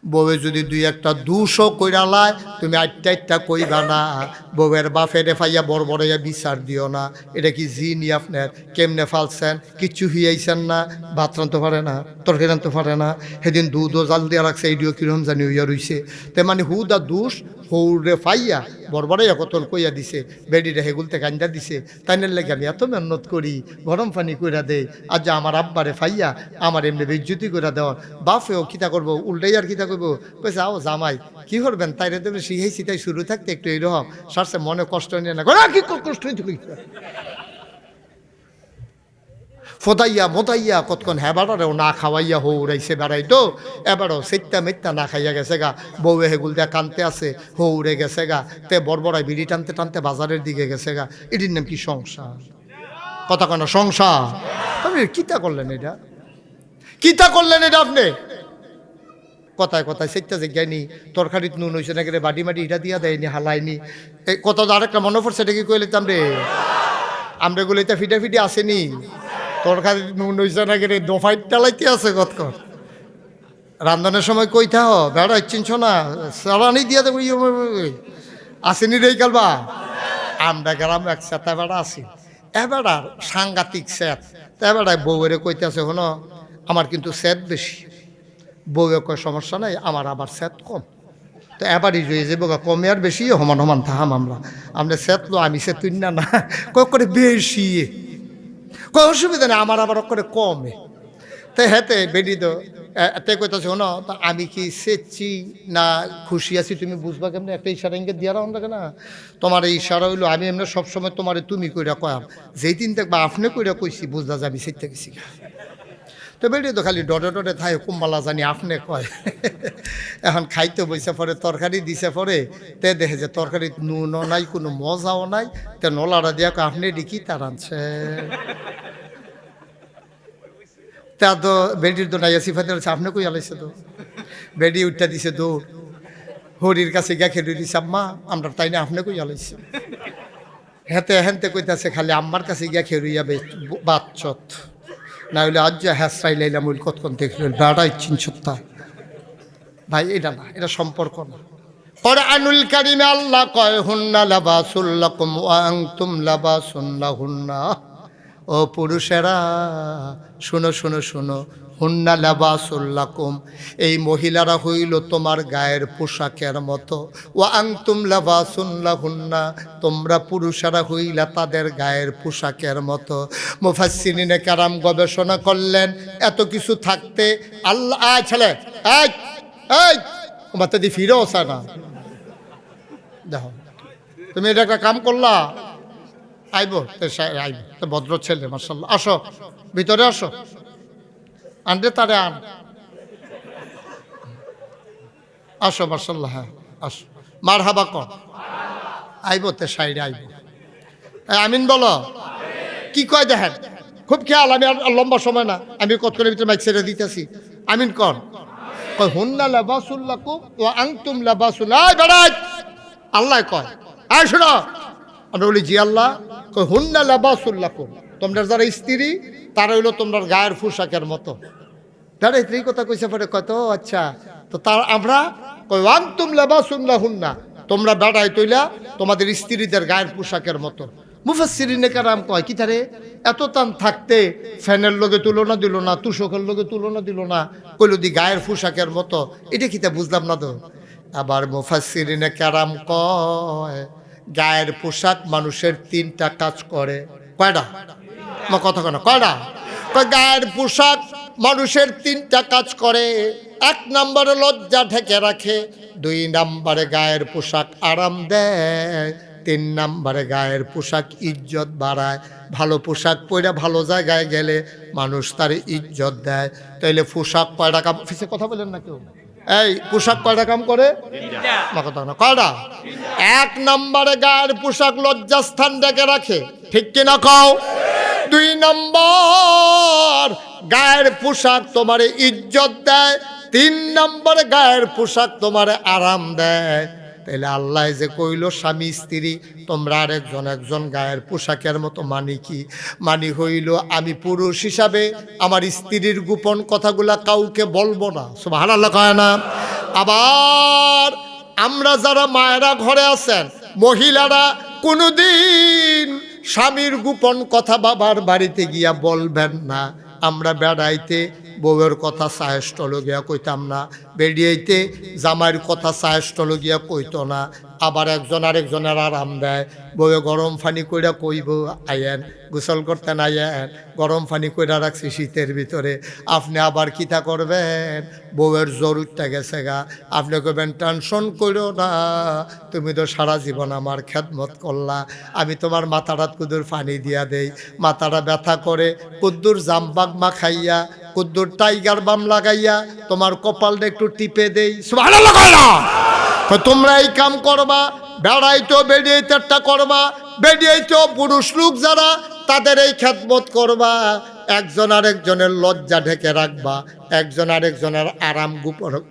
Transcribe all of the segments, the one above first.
বউয়ে যদি দুই একটা দুশো কইরা লায় তুমি আটটা কইবা না। বউয়ের বাফেরে ফাইয়া বড় বড়াইয়া বিচার দিও না। এটা কি জিনি আপনার? কেমনে ফালছেন? কিচ্ছু হিয়াইছেন না, ভাত রানতে পারে না, তরকারি রানতে পারে না, সেদিন দুধও জাল দিয়ে রাখছে, এইডিও কিরম জানি হইয়া রইছে। তে মানে হুদা দুষ হৌরে ফাইয়া বড়বড়াইয়া কতল কইয়া দিছে, বেডিরে হেগুলতে কান্দা দিছে। তাইনের লেগে আমি এত মেহনত করি, গরম পানি কইরা দেই, আজ আমার আব্বারে ফাইয়া আমার এমনি বেজ্জুতি কইরা দেওয়ার। বাপেও কিতা করবো, উল্টাই আর কিতা করবো, কইছে আও জামাই কি করবেন, তাইরে তুমি শিখাইছি, তাই শুরু থাকতে একটু এইরকম সারছে, মনে কষ্ট নিয়ে না, কি কষ্ট হইতে ফোদাইয়া মোদাইয়া কতক্ষণ হেবারেও না খাওয়াইয়া হৌড়াইছে বেড়াইতো। এবারও সেটটা মেটটা না খাইয়া গেছে গা, বউয়ে হেগুল দিয়া কানতে আছে, হৌড়ে গেছে গা। তে বড়বড়ায় বিড়ি টানতে টানতে বাজারের দিকে গেছে গা। এটির নাম কি সংসার? কথা কেন সংসার? আপনি কিতা করলেন এটা? কিতা করলেন এটা আপনি? কথায় কথায় সেটটা জায়গায়নি, তরকারিত নুন হয়েছে না, বাড়ি মাটি এটা দিয়া দেয়নি, হালায়নি। এই কত আরেকটা মনে পড়ছে, এটা কি কইলাম রে? আমরা গুলো এটা ফিটা ফিটে আসেনি, তরকারি নুন হইছে না গেলে দোফাইট টালাইতে আছে কতক্ষণ। রান্ধনের সময় কইতা হ বেড়া চিনছ না, সারানি দিয়া দেবো আসেনি রে কালবা। আমরা গেলাম একসাথে বেড়া আসি, এবার সাংঘাতিক স্যাত। এবারায় বউয়েরে কইতে আছে, হনো আমার কিন্তু স্যাত বেশি। বউয়ে কয় সমস্যা নাই, আমার আবার স্যাত কম। তো এবারই রয়ে যাবো কমে আর বেশি সমান সমান থাহাম আমরা স্যাতলো, আমি সে তুই না না করে বেশি কয় অসুবিধা নেই, আমার আবার করে কমে। তো হেতে বেডি তো তে কইতাছে, শোনো তা আমি কি সেচ্ছি না খুশি আছি তুমি বুঝবা কেমনি? একটা ইশারা ইঙ্গিত দিয়া রাখুন থাকে না, তোমার এই ইশারা হইলো আমি এমনি সবসময় তোমার তুমি কইরা কয়াম, যেই দিন দেখবা আপনি কইরা কইছি বুঝলা যে আমি সেটতে গেছি। তো বেডি তো খালি ডরে ডরে থাই, কুম্বালা জানি আপনি কয়। এখন খাইতে বইসে পরে তরকারি দিছে পরে, তে দেখে যে তরকারি নুনও নাই, কোনো মজাও নাই। তে নলাটা দিয়া আপনি ডিকি তার আনছে। তা তো বেডির তো নাই সিফাতে আপনি কই আলাইছে, তো বেডি উঠটা দিছে দৌড়, হরির কাছে গা খেয়ে দিছে, আম্মা আমরা তাই না আপনি কই আলাইছে। হেতে হেনতে কইতাছে খালি আম্মার কাছে গিয়া খেয়ে বাচ্চত না হইলে আজ হ্যাঁ লাইলাম ওই কতক্ষণ দেখল বেড়াই চিনছত্তা। ভাই এটা না, এটা সম্পর্ক না। কোরআনুল কারীমে আল্লাহ কয় হুন্না লাবাসুল লাকুম ওয়া আনতুম লাবাসুন লাহুন্না। ও পুরুষেরা শুনো শুনো শুনো, হুন্না লাবাসুল লাকুম, এই মহিলারা হইল তোমার গায়ের পোশাকের মতো। ওয়া আনতুম লাবাসুন লাহুন্না, তোমরা পুরুষেরা হইলা তাদের গায়ের পোশাকের মতো। মুফাসসিরিনে কেরাম গবেষণা করলেন, এত কিছু থাকতে আল্লাহ ছেলে এই এই মাতে দি ফিরে আসা না, দেখো তুমি এটা একটা কাম করলা, আইব আইব তো ভদ্র ছেলে মাশাআল্লাহ, আসো ভিতরে আসো, আনরে তারে আন, আসো মাশাআল্লাহ, হ্যাঁ আসো, মারহাবা কর, আইব তে সাইডে আইব। আমিন বলো, কি কয় দেখেন, খুব খেয়াল, আমি আর লম্বা সময় না, আমি কত করে ভিতরে মাইক ছেড়ে দিতেছি। আমিন কর। কয় হুন্না লাবাসুল লাকুম ওয়া আনতুম লাবাসুল, আয় বেড়াই আল্লাহ কয়, আয় শোনো। আমরা বলি জি আল্লাহ। কয় হুন্না লাবাসুল লাকুম, তোমরা যারা স্ত্রী তারা হইলো তোমরা গায়ের পোশাকের মতো। বেড়াই এই কথা কইছে পরে কত আচ্ছা, তো তার আমরা কয় আনতুম লাবাসুল লাহুন্না, তোমরা বেড়াই তৈলা তোমাদের স্ত্রীদের গায়ের পোশাকের মতো। মুফাসসিরিনে কেরাম কয় কি তারে এত টান থাকতে ফ্যানের লগে তুলনা দিল না, তুষকের লগে তুলনা দিল না, কইল দি গায়ের পোশাকের মতো, এটা কি তা বুঝলাম না তো। আবার মুফাসসিরিনে কেরাম কয় গায়ের পোশাক মানুষের তিনটা কাজ করে। কয়টা? কথা কেন কয়টা? কয় গায়ের পোশাক মানুষের তিনটা কাজ করে। এক নম্বরে লজ্জা ঢেকে রাখে, দুই নম্বরে গায়ের পোশাক আরাম দেয়, তিন নম্বরে গায়ের পোশাক ইজ্জত বাড়ায়। ভালো পোশাক পরে ভালো জায়গায় গেলে মানুষ তার ইজ্জত দেয়। তাইলে পোশাক কয়টা কাম, ফিসে কথা বলেন না কেউ, এই পোশাক কয়টা কাম করে? কথা না কয়টা? এক নম্বরে গায়ের পোশাক লজ্জাস্থান ডেকে রাখে, ঠিক কিনা কও? দুই নম্বর গায়ের পোশাক তোমার ইজ্জত দেয়, তিন নম্বরে গায়ের পোশাক তোমার আরাম দেয়। তাইলে আল্লাহ যে কইল স্বামী স্ত্রী তোমরা আরেকজন একজন গায়ের পোশাকের মতো, মানি কি? মানি হইল আমি পুরুষ হিসাবে আমার স্ত্রীর গোপন কথাগুলা কাউকে বলবো না। সুবহানাল্লাহ কয় না? আবার আমরা যারা মায়েরা ঘরে আছেন, মহিলারা কোনোদিন স্বামীর গোপন কথা বাবার বাড়িতে গিয়া বলবেন না। আমরা বেড়াইতে বউয়ের কথা সাহেষ্টল গিয়া কইতাম না, বেরিয়েইতে জামাইয়ের কথা সাহেষ্টল গিয়া কইতো না। আবার একজন আরেকজনের আরাম দেয়, বউয়ে গরম পানি কইরা কইব আয়েন গোসল করতেন, আয়েন গরম পানি কইরা রাখছি শীতের ভিতরে। আপনি আবার কিতা করবেন, বউয়ের জ্বর উঠতে গেছে গা, আপনি কইবেন টেনশন কইরো না, তুমি তো সারা জীবন আমার খেদমত করলা, আমি তোমার মাথাটা কুদুর পানি দিয়া দেই, মাথাটা ব্যথা করে কুদ্দুর জামবাগ মা খাইয়া, কুদ্দুর টাইগার বাম লাগাইয়া তোমার কপালটা একটু টিপে দেই। সুবহানাল্লাহ কয় না? তোমরা এই কাম করবা, বেড়াইতেও বেরিয়েইতেটা করবা, বেরিয়েইতেও পুরুষ লোক যারা তাদের এই খেদমত করবা, একজন আরেকজনের লজ্জা ঢেকে রাখবা, একজন আরেকজনের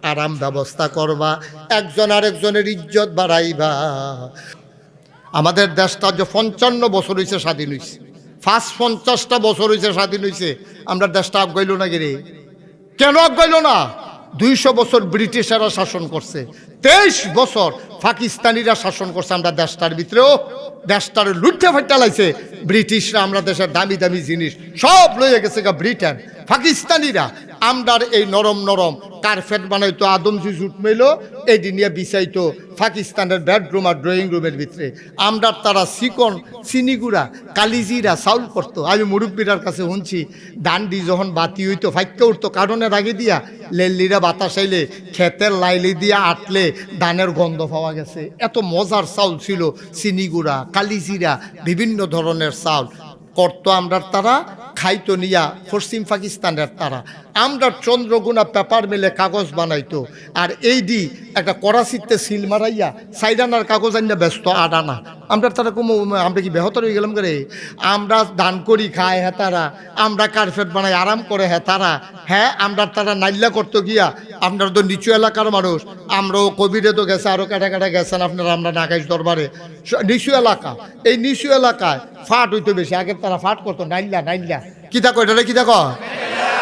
আরাম ব্যবস্থা করবা, একজন আরেকজনের ইজ্জত বাড়াইবা। আমাদের দেশটা যে 55 বছর হয়েছে স্বাধীন হয়েছে, ফার্স্ট 50টা বছর হয়েছে স্বাধীন হয়েছে, আমরা দেশটা আগাইল না গেলে কেন আগাইল না? 200 বছর ব্রিটিশেরা শাসন করছে, 23 বছর পাকিস্তানিরা শাসন করছে। আমরা দেশটার ভিতরেও দেশটার লুটে ফাইটা লাইছে ব্রিটিশরা, আমরা দেশের দামি দামি জিনিস সব লইয়া গেছে গা ব্রিটেন। পাকিস্তানিরা আমরার এই নরম নরম কার্পেট বানাইতো, আদমজি জুট মেলো এই দিনিয়া বিছাইতো পাকিস্তানের বেডরুম আর ড্রয়িং রুমের ভিতরে। আমরার তারা চিকন চিনিগুড়া কালিজিরা চাউল করতো। আমি মুরব্বীরার কাছে শুনছি, ডান্ডি যখন বাতি হইতো ফাইক্কা উঠতো কারণের আগে দিয়া, লেল্লিরা বাতাস আইলে ক্ষেতের লাইলি দিয়া আটলে ধানের গন্ধ পাওয়া গেছে। এত মজার চাউল ছিল, চিনিগুড়া কালিজিরা বিভিন্ন ধরনের চাউল করতো আমরার তারা, খাইতো নিয়া পশ্চিম পাকিস্তানের তারা। আমরা চন্দ্রগুনা পেপার মিলে কাগজ বানাইতো, আর এই দি একটা করাচিতে সিল মারাইয়া সাইডানার কাগজ আনিয়া ব্যস্ত আডানা। আমরা তারা কোনো আমরা কি বেহতর হয়ে গেলাম করে? আমরা দান করি খায় হ্যাঁ তারা, আমরা কার্পেট বানাই আরাম করে হ্যাঁ তারা। হ্যাঁ আমরা তারা নাইল্লা করতো গিয়া, আপনারা তো নিচু এলাকার মানুষ, আমরাও কবিরে তো গেছে, আরও কাটা কাটা গেছেন আপনারা, আমরা নাগাইশ দরবারে নিচু এলাকা। এই নিচু এলাকায় ফাট হইতো বেশি, আগের তারা ফাট করতো নাইল্লা নাইল্লা কিতা কয়, এটা কিতা কয়?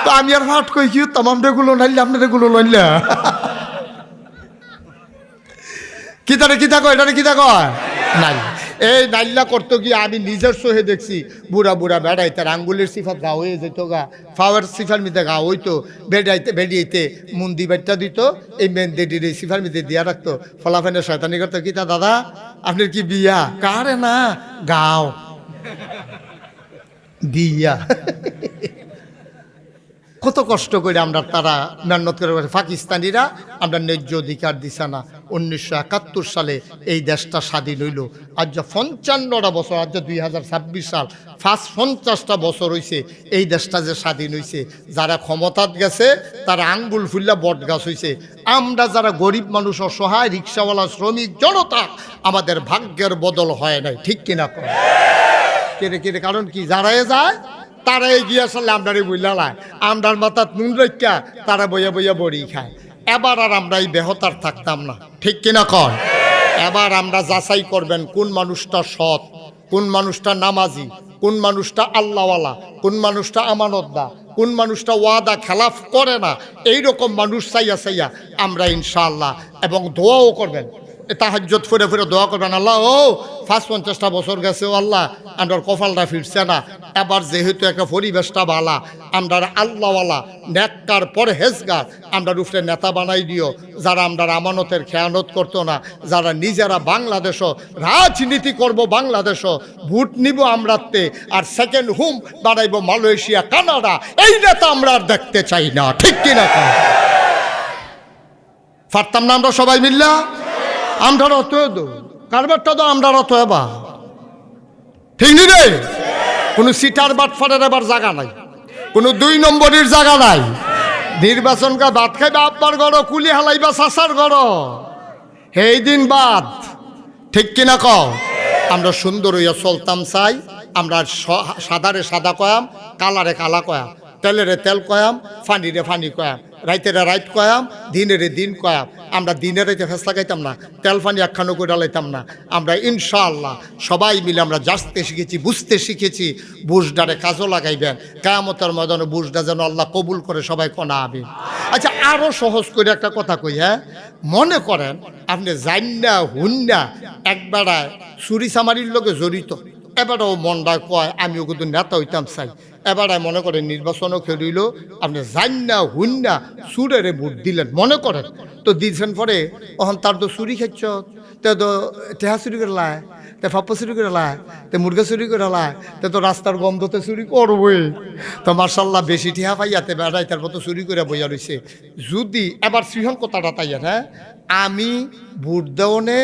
তো আমি আর ফাট কই কি তামামটা গুলো নাইলে আপনাদের গুলো নাইলা কিতারে কিতা কয়, এটারে কিতা কয় নাই। এই নাইল্লা করতো গিয়ে আমি নিজের সহে দেখছি, বুড়া বুড়া বেড়াইতে আঙ্গুলের সিফাত গা হয়ে যেত গা, ফাওয়ার সিফার মিতে গা হইতো, বেড়াইতে মুন্দি বাড়িটা দিত, এই মেন্দিটির এই সিফার মিতে দিয়া রাখতো, ফলাফেনের শয়তানি করতো। কিতা দাদা আপনার কি বিয়া? কারে না গাও বিয়া। কত কষ্ট করে আমরা তারা মেহনত করে। পাকিস্তানিরা আমরা ন্যায্য অধিকার দিছে না। 1971 সালে এই দেশটা স্বাধীন হইল, আজ 55টা বছর, আজ 2026 সাল, ফার্স্ট 50টা বছর হয়েছে এই দেশটা যে স্বাধীন হয়েছে। যারা ক্ষমতাত গেছে তারা আঙ্গুল ফুল্লা বট গাছ হয়েছে। আমরা যারা গরিব মানুষ, অসহায় রিক্সাওয়ালা শ্রমিক জনতা, আমাদের ভাগ্যের বদল হয় নাই, ঠিক কিনা? কেড়ে কেড়ে কারণ কি? যারাই যায় তারা এগিয়ে আসলে আমরাই বইলালায়, আমরার মাথাত নুন রেখা তারা বইয়া বইয়া বড়ি খায়। এবার আর আমরা এই বেহতার থাকতাম না, ঠিক কিনা কর? এবার আমরা যাচাই করবেন কোন মানুষটা সৎ, কোন মানুষটা নামাজি, কোন মানুষটা আল্লাহওয়ালা, কোন মানুষটা আমানতদার, কোন মানুষটা ওয়াদা খেলাফ করে না। এইরকম মানুষ চাইয়া চাইয়া আমরা ইনশাআল্লাহ, এবং দোয়াও করবেন, তাহাজ্জুদ ফিরে ফিরে দোয়া করবেন, আল্লাহ ও ফার্স্ট 50টা বছর গেছে, ও আল্লাহ আমরা কপালটা ফিরছে না, এবার যেহেতু একটা পরিবেশটা ভালা, আমরা আল্লাহওয়ালা নেককার পরহেজগার আমরা রূপে নেতা বানাই দিও, যারা আমরা আমানতের খেয়ানত করতো না, যারা নিজেরা বাংলাদেশও রাজনীতি করব, বাংলাদেশও ভোট নিব আমরাতে, আর সেকেন্ড হোম বানাইব মালয়েশিয়া কানাডা। এই নেতা আমরা আর দেখতে চাই না, ঠিক কিনা? পারতাম না আমরা সবাই মিল্লা? আমরা রত কারবারটা তো আমরা রত এবা, ঠিক নি রে? কোনো সিটার বাটফারের এবার জায়গা নাই, কোনো 2 নম্বরের জায়গা নাই। নির্বাচন কা ভাত খাইবা আব্বার গড়, কুলি হালাইবা চাচার গড়, সেই দিন বাদ, ঠিক কিনা কও? আমরা সুন্দর হইয়া চলতাম চাই। আমরা সাদারে সাদা কয়াম, কালারে কালা কয়াম, তেলেরে তেল কয়াম, ফানিরে ফানি কয়াম। রাইতের রাইত কয়াম, দিনের দিন কয়াম। আমরা দিনের রাইতে ফেসলা গাইতাম না, তেল পানি একখানো করে লাইতাম না। আমরা ইনশাআল্লাহ সবাই মিলে আমরা জানতে শিখেছি, বুঝতে শিখেছি। বুঝডারে কাজও লাগাইবেন, কিয়ামতের ময়দানে বুঝডা যেন আল্লাহ কবুল করে, সবাই কোনা আমিন। আচ্ছা, আরও সহজ করে একটা কথা কই। হ্যাঁ, মনে করেন আপনি জান্না হুন্না একবারায় চুরি চামারির লোকে জড়িত, এবারও মনটায় কয় আমিও কিন্তু নেতা হইতাম চাই। এবারে মনে করেন নির্বাচনও খেলিল, আপনি জান্না হুন্না সুরেরে ভোট দিলেন মনে করেন, তো দিয়েছেন পরে তখন তার তো চুরি খাচ্ছ, তো টেহা চুরি করে লাই, তে ফাপ্পা চুরি করে লাই, তে মুরগা চুরি করে লাই, তো রাস্তার গন্ধতে চুরি করবই। তো মার্শাল্লাহ বেশি ঠেহা পাইয়াতে বেড়াই তার মতো চুরি করে বইয়া রয়েছে। যদি এবার সিহন কথাটা তাইয়া, হ্যাঁ, আমি ভোট দেওনে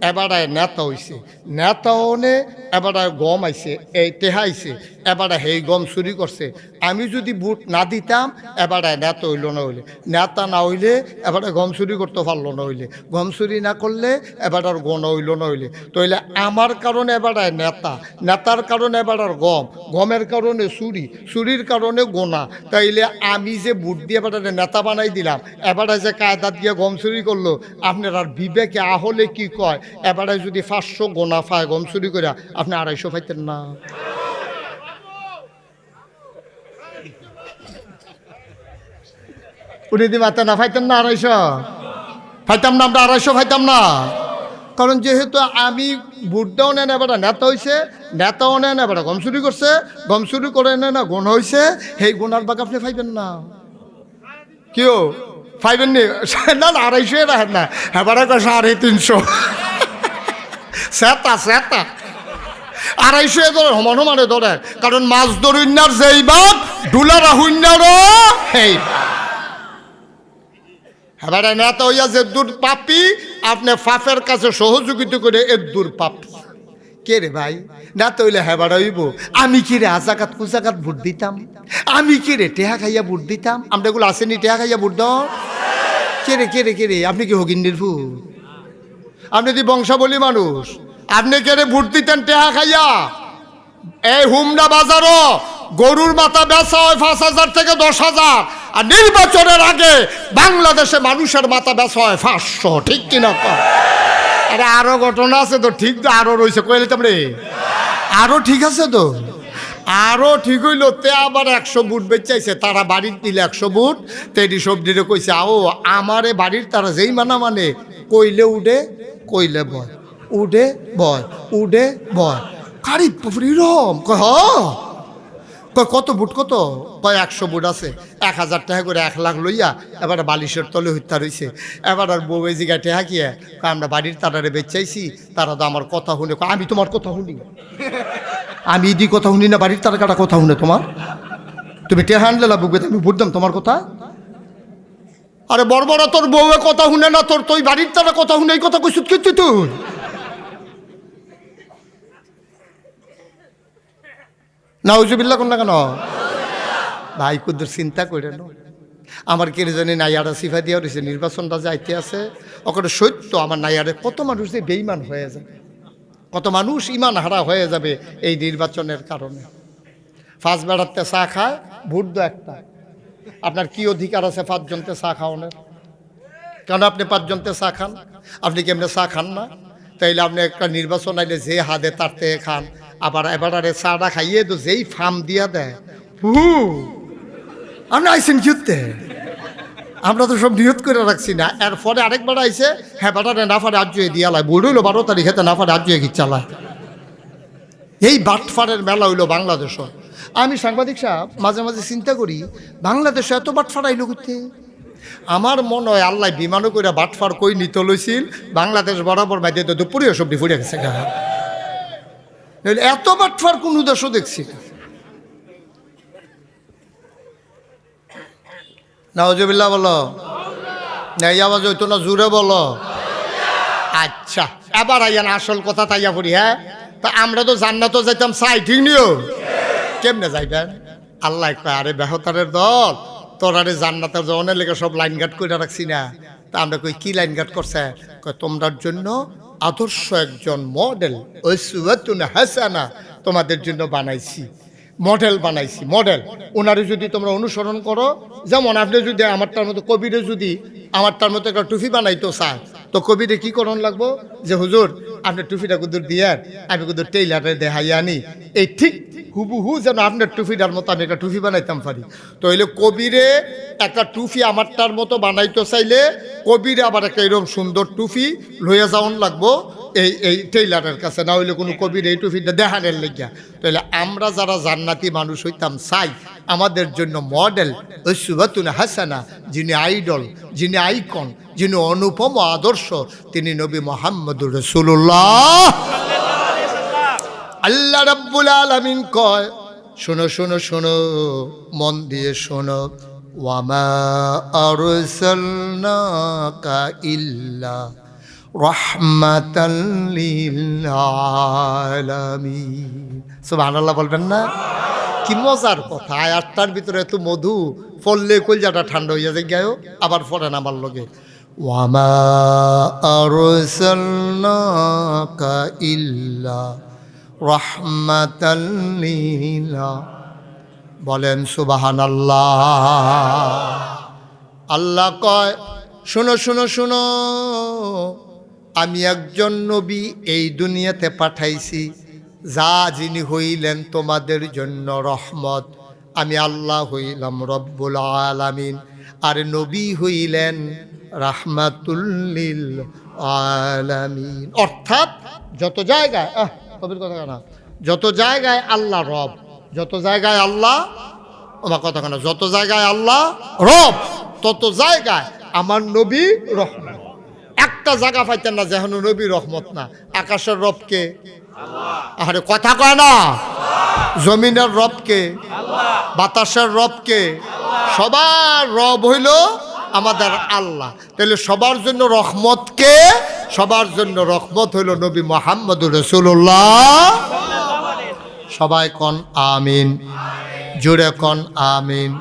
এবারায় নেতা হইছে, নেতা হনে এবারায় গম আইছে, এই টেহা আইছে, এবারে সেই গম চুরি করছে। আমি যদি ভোট না দিতাম এবারায় নেতা হইল না, হইলে নেতা না হইলে এবারে গম চুরি করতে পারলো না, হইলে গম চুরি না করলে এবার আর গণ হইল না, হইলে তো হইলে আমার কারণে এবারায় নেতা, নেতার কারণে এবার আর গম, গমের কারণে চুরি, চুরির কারণে গোনা। তাইলে আমি যে ভোট দিয়ে এবারে নেতা বানাই দিলাম, এবারে যে কায়দা দিয়ে গম চুরি করলো, আপনার আর বিবেকে আহলে কি কয়, এবারে যদি 500 গোনা পায় গম চুরি করে, আপনি 250 পাইতেন না? উনি দি মাথা না পাইতেন না 250? পাইতাম না আমরা 250 পাইতাম না। কারণ যেহেতু আমি ভোট দেও নেন, এবার নেতা হয়েছে, নেতাও নেন, এবার গম চুরি করছে, গম চুরি করে নেন, গুণ হয়েছে, সেই গুণার বাগ আপনি পাইবেন না। কেউ পাইবেন নি? না, 250 রাখেন না, এবারে 350। সেতা সেতা 250 ধরে সমান সমানে ধরে, কারণ মাছ ধরুন্যার যেই বাপ ডুলারা হুন্যারও সেই এবারে নেতা হইয়া যে দূর পাপি, আপনি ফাফের কাছে সহযোগিতা করে এর দূর পাপি। কে রে ভাই, নেতা হইলে হেবার হইব। আমি কি রে আজাকাত কুজাকাত ভোট দিতাম, আমি কি রে টেহা খাইয়া ভোট দিতাম। আমরা এগুলো আসেনি টেহা খাইয়া ভোট দাও। কে রে কে রে কে রে, আপনি কি হগিন্ডির ভূত? আপনি কি বংশাবলী মানুষ? আপনি কে রে ভোট দিতেন টেহা খাইয়া? এই হুমনা বাজারও গরুর মাথা বেচা হয় 5,000 থেকে 10,000, আর নির্বাচনের আগে বাংলাদেশে মানুষের মাথা বেচা হয় 500। ঠিক কিনা? আরে আরো ঘটনা আছে তো, ঠিক তো আরো রয়েছে, কইলে তোমরে আরো ঠিক আছে তো, আরো ঠিক হইল। তে আবার 100 বুট বেচাইছে, তারা বাড়ির দিলে 100 বুট, তেডি সবজিরে কইছে আও আমারে বাড়ির তারা যেই মানা মানে কইলে উডে, কইলে বয়, উডে বয়, উডে বয়। কারি রম কয় কত বুট কত? কয় 100 বুট আছে, 1000 টাকা করে 1 লাখ লইয়া এবার বালিশের তলে হত্যা রয়েছে। এবার আর বউ জিগা টেহা কিয়া আমরা বাড়ির তারারে বেচাইছি, তারা তো আমার কথা শুনে। আমি তোমার কথা শুনি? আমি ইদি কথা শুনি না, বাড়ির তারা কাটা কথা শুনে তোমার? তুমি টেহা আনলে লাভ, আমি বুঝতাম তোমার কথা। আরে বড় তোর বউয়ে কথা শুনে না, তোর তুই বাড়ির তারা কথা শুনে এই কথা কইছিস কিন্তু তুই। নাউজুবিল্লাহ কোন না কেন ভাই, কুদ্দুর চিন্তা করে না। আমার কে জানি নাইয়ারা সিফা দিয়া রয়েছে, নির্বাচনটা যাইতে আছে, ওখানে সত্য আমার নাইয়ারে কত মানুষ যে বেঈমান হয়ে যাবে, কত মানুষ ইমান হারা হয়ে যাবে এই নির্বাচনের কারণে। 5 বেড়াতে চা খায়, ভোট দো একটা। আপনার কি অধিকার আছে 5 জনতে চা খাওয়ানোর? কেন আপনি 5 জনতে চা খান? আপনি কেমনে চা খান না? তাইলে আপনি একটা নির্বাচন আইলে যে হাতে তারতে খান, আবার এবারে চাটা খাইয়ে তো যেই ফার্ম দিয়া দেয়, আপনি আইসেন কিতে? আমরা তো সব নিয়ত করে রাখছি না। এরপরে আরেকবার আইসে, হ্যাঁ বাটারে না ফারে আজ্জুয়ে দিয়ালায়, বই রইল 12 তারিখ হেতে না ফারে আজ্জুয়ে গিচ্ছালায়। এই বাটফারের মেলা হইল বাংলাদেশও। আমি সাংবাদিক সাহেব মাঝে মাঝে চিন্তা করি, বাংলাদেশে এত বাটফার আইল করতে। আমার মনে হয় আল্লাহ বিমানও করে বাটফার কই নিতে লইছিল, বাংলাদেশ বরাবর বাইদে তো দুপুরে সবজি ফুটে গেছে। এত বাটফার কোন দেশও দেখছি না। নাউজুবিল্লাহ বলো, এই আওয়াজ হইতো না, জুড়ে বলো। আচ্ছা, এবার আইয়ান আসল কথা তাইয়া পড়ি। হ্যাঁ, তা আমরা তো জান্নাতও যাইতাম চাই, ঠিক নিও? কেমনে যাইবেন? আল্লাহ কয় আরে বেহতারের দল, তোরারে জান্নাতের জনের লেগে সব লাইন গার্ড করে রাখছি না। তা আমরা কই কি লাইন গার্ড করছে? কয় তোমরার জন্য আদর্শ একজন মডেল, উসওয়াতুন হাসানা তোমাদের জন্য বানাইছি। মডেল বানাইছি, মডেল। ওনারে যদি তোমরা অনুসরণ করো, যেমন আপনি যদি আমারটার মতো কবিরে যদি আমারটার মতো একটা টুপি বানাইতো চায়, তো কবিরে কি করণ লাগবো যে হুজুর আপনি টুপিটা কুদুর দিয়ে আমি কুদুর টেইলারে দেখাই আনি, এই ঠিক হুবহু যেন আপনার টুপিটার মতো আমি একটা টুপি বানাইতাম পারি। তো হইলে কবিরে একটা টুপি আমারটার মতো বানাইতে চাইলে কবিরে আবার একটা এরকম সুন্দর টুপি লইয়া যাওয়ান লাগবো এই টেইলারের কাছে, না হইলে কোনো কবির এই টুপিটা দেখানের লেগিয়া। তাহলে আমরা যারা জান্নাতি মানুষ হইতাম চাই, আমাদের জন্য মডেল উসওয়াতুন হাসানা, যিনি আইডল, যিনি আইকন, যিনি অনুপম আদর্শ, তিনি নবী মুহাম্মদুর রাসূলুল্লাহ। আল্লাহ রাব্বুল আলামিন কয়, শোনো শোনো শোনো, মন দিয়ে শোনো, ওয়ামা আরসালনাকা ইল্লা রাহমাতাল লিল আলামিন। সুবহানাল্লাহ বলবেন না? কি মজার কথা, আয়াতটার ভিতরে এত মধু, পড়লে কলজাটা ঠান্ডা হইয়া যায় গায়ও। আবার পড়েন আমার লগে, ওয়ামা আরসালনাকা ইল্লা রাহমাতাল লিল, বলেন সুবহানাল্লাহ। আল্লাহ কয়, শোনো শোনো শোনো, আমি একজন নবী এই দুনিয়াতে পাঠাইছি, যা যিনি হইলেন তোমাদের জন্য রহমত। আমি আল্লাহ হইলাম রব্বুল আলামিন, আর নবী হইলেন রাহমাতুল লিল আলামিন। অর্থাৎ যত জায়গায় কবির কথা না, যত জায়গায় আল্লাহ রব, যত জায়গায় আল্লাহ, আমার কথা কেন, যত জায়গায় আল্লাহ রব, তত জায়গায় আমার নবী রহমত। একটা জায়গা পাইতেন না যেন নবী রহমত না। আকাশের রবকে আরে কথা কয় না, জমিনের রবকে, বাতাসের রবকে, সবার রব হইল আমাদের আল্লাহ। তাহলে সবার জন্য রহমতকে, সবার জন্য রহমত হইল নবী মুহাম্মদুর রাসূলুল্লাহ। সবাই কন আমিন, জোরে কন আমিন।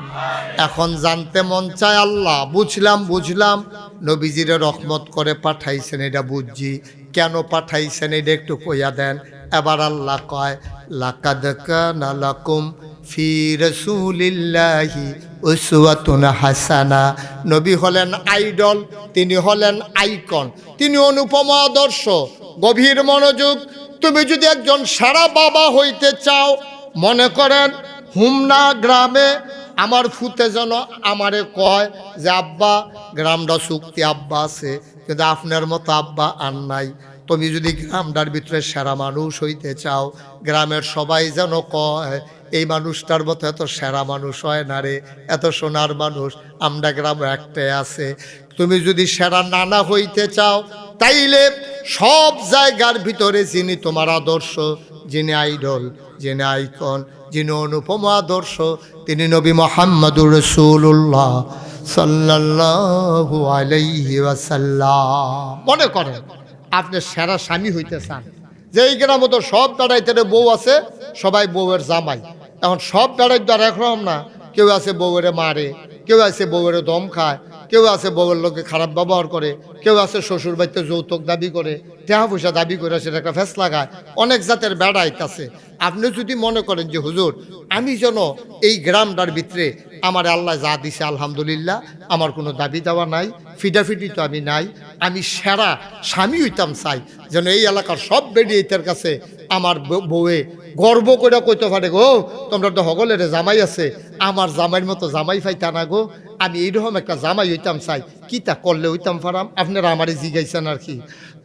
এখন জানতে মন চায় আল্লাহ, বুঝলাম নবীজিরে রহমত করে পাঠাইছেন, এটা বুঝছি, কেন পাঠাইছেন এটা একটু কইয়া দেন। এবার আল্লাহ কয়, লাকাদ কানা লাকুম ফি রাসূলিল্লাহি উসওয়াতুন হাসানা। নবী হলেন আইডল, তিনি হলেন আইকন, তিনি অনুপম আদর্শ। গভীর মনোযোগ। তুমি যদি একজন সারা বাবা হইতে চাও, মনে করেন হুমনা গ্রামে আমার ফুতে যেন আমারে কয় যে আব্বা, গ্রামটা চুক্তি আব্বা আছে, কিন্তু আপনার মতো আব্বা আর নাই। তুমি যদি গ্রামটার ভিতরে সেরা মানুষ হইতে চাও, গ্রামের সবাই যেন কয় এই মানুষটার মতো এত সেরা মানুষ হয় না রে, এত সোনার মানুষ আমরা গ্রামে একটাই আছে। তুমি যদি সেরা নানা হইতে চাও, তাইলে সব জায়গার ভিতরে যিনি তোমার আদর্শ, যিনি আইডল, যিনি আইকন, যিনি অনুপম আদর্শ, তিনি নবী মুহাম্মদুর রাসূলুল্লাহ সাল্লাল্লাহু আলাইহি ওয়াসাল্লাম। মনে করেন আপনি সেরা স্বামী হইতে চান, যে এই গ্রামে তো সব বেড়াইতে বউ আছে, সবাই বউয়ের জামাই। এখন সব বেড়াই তো আর একরকম না, কেউ আছে বউয়েরে মারে, কেউ আছে বউয়েরে দম খায়, কেউ আছে বউয়ের লোকে খারাপ ব্যবহার করে, কেউ আছে শ্বশুর বাড়িতে যৌতুক দাবি করে, টাকা পয়সা দাবি করে সেটা একটা ফেস লাগায়। অনেক জাতের বেড়াইত আছে। আপনি যদি মনে করেন যে হুজুর আমি যেন এই গ্রামটার ভিতরে আমার আল্লাহ যা দিছে আলহামদুলিল্লাহ, আমার কোনো দাবি দেওয়া নাই, ফিটাফিটি তো আমি নাই, আমি সেরা স্বামী হইতাম চাই, যেন এই এলাকার সব বেডিয়েতের কাছে আমার বউয়ে গর্ব করে কইতে পারে, গো তোমরা তো হগলের জামাই আছে, আমার জামাইয়ের মতো জামাই পাইতা না গো, আমি এইরকম একটা জামাই হইতাম চাই। কি তা করলে হইতাম পারাম? আপনারা আমারে জিগাইছেন আর কি।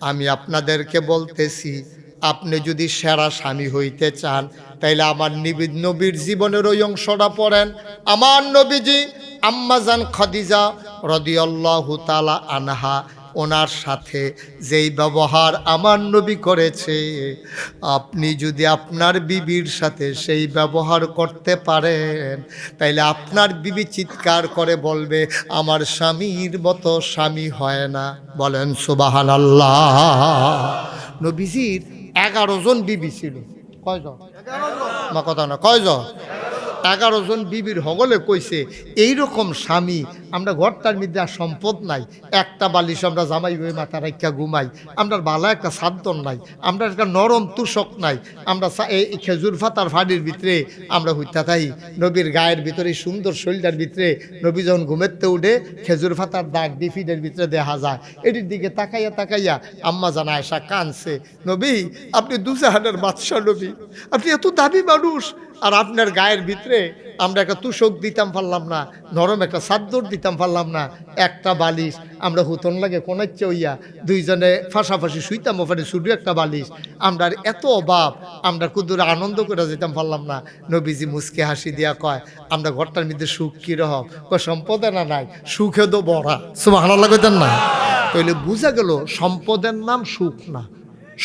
আমি আপনাদেরকে বলতেছি, আপনি যদি সেরা স্বামী হইতে চান, তাইলে আমার নবীর জীবনের ওই অংশটা পড়েন। আমার নবীজি আম্মাজান খাদিজা রাদিয়াল্লাহু তাআলা আনহা, ওনার সাথে যেই ব্যবহার আমার নবী করেছে, আপনি যদি আপনার বিবির সাথে সেই ব্যবহার করতে পারেন, তাইলে আপনার বিবি চিৎকার করে বলবে আমার স্বামীর মতো স্বামী হয় না। বলেন সুবহানাল্লাহ। নবীজির 11 জন বিবি ছিল। কয়জন? মা কথা না, কয়জন? 11 জন বিবির হগলে কইছে এইরকম স্বামী আমরা ঘরটার মধ্যে আর সম্পদ নাই, একটা বালিশ আমরা জামাই হয়ে মাথা রাখা ঘুমাই, আমরা বালা একটা সাদ্দর নাই, আমরা একটা নরম তুষক নাই, আমরা এই খেজুর ফাতার ফাড়ির ভিতরে আমরা হইতা থাই, নবীর গায়ের ভিতরে সুন্দর শরীরটার ভিতরে নবী যখন ঘুমেতে উঠে খেজুর ফাতার দাগ ডিফিডের ভিতরে দেখা যায়, এটির দিকে তাকাইয়া তাকাইয়া আম্মা জান আয়েশা কানছে, নবী আপনি দুজাহানের বাদশা নবী, আপনি এত দাবি মানুষ, আর আপনার গায়ের ভিতরে আমরা একটা তুষক দিতাম পারলাম না, নরম একটা চাদর দিতাম পারলাম না, একটা বালিশ আমরা হুতন লাগে কোনাচ্ছে হইয়া দুইজনে ফাঁসাফাঁসি শুইতাম ওখানে শুধু একটা বালিশ, আমরা এত অভাব, আমরা কুদুর আনন্দ করে যেতাম পারলাম না। নবীজি মুসকে হাসি দিয়া কয় আমরা ঘরটার মধ্যে সুখ কি রকম, সম্পদে না নাই সুখে তো বড়া, সুবহানাল্লাহ কইতেন না? তাইলে বুঝা গেল সম্পদের নাম সুখ না,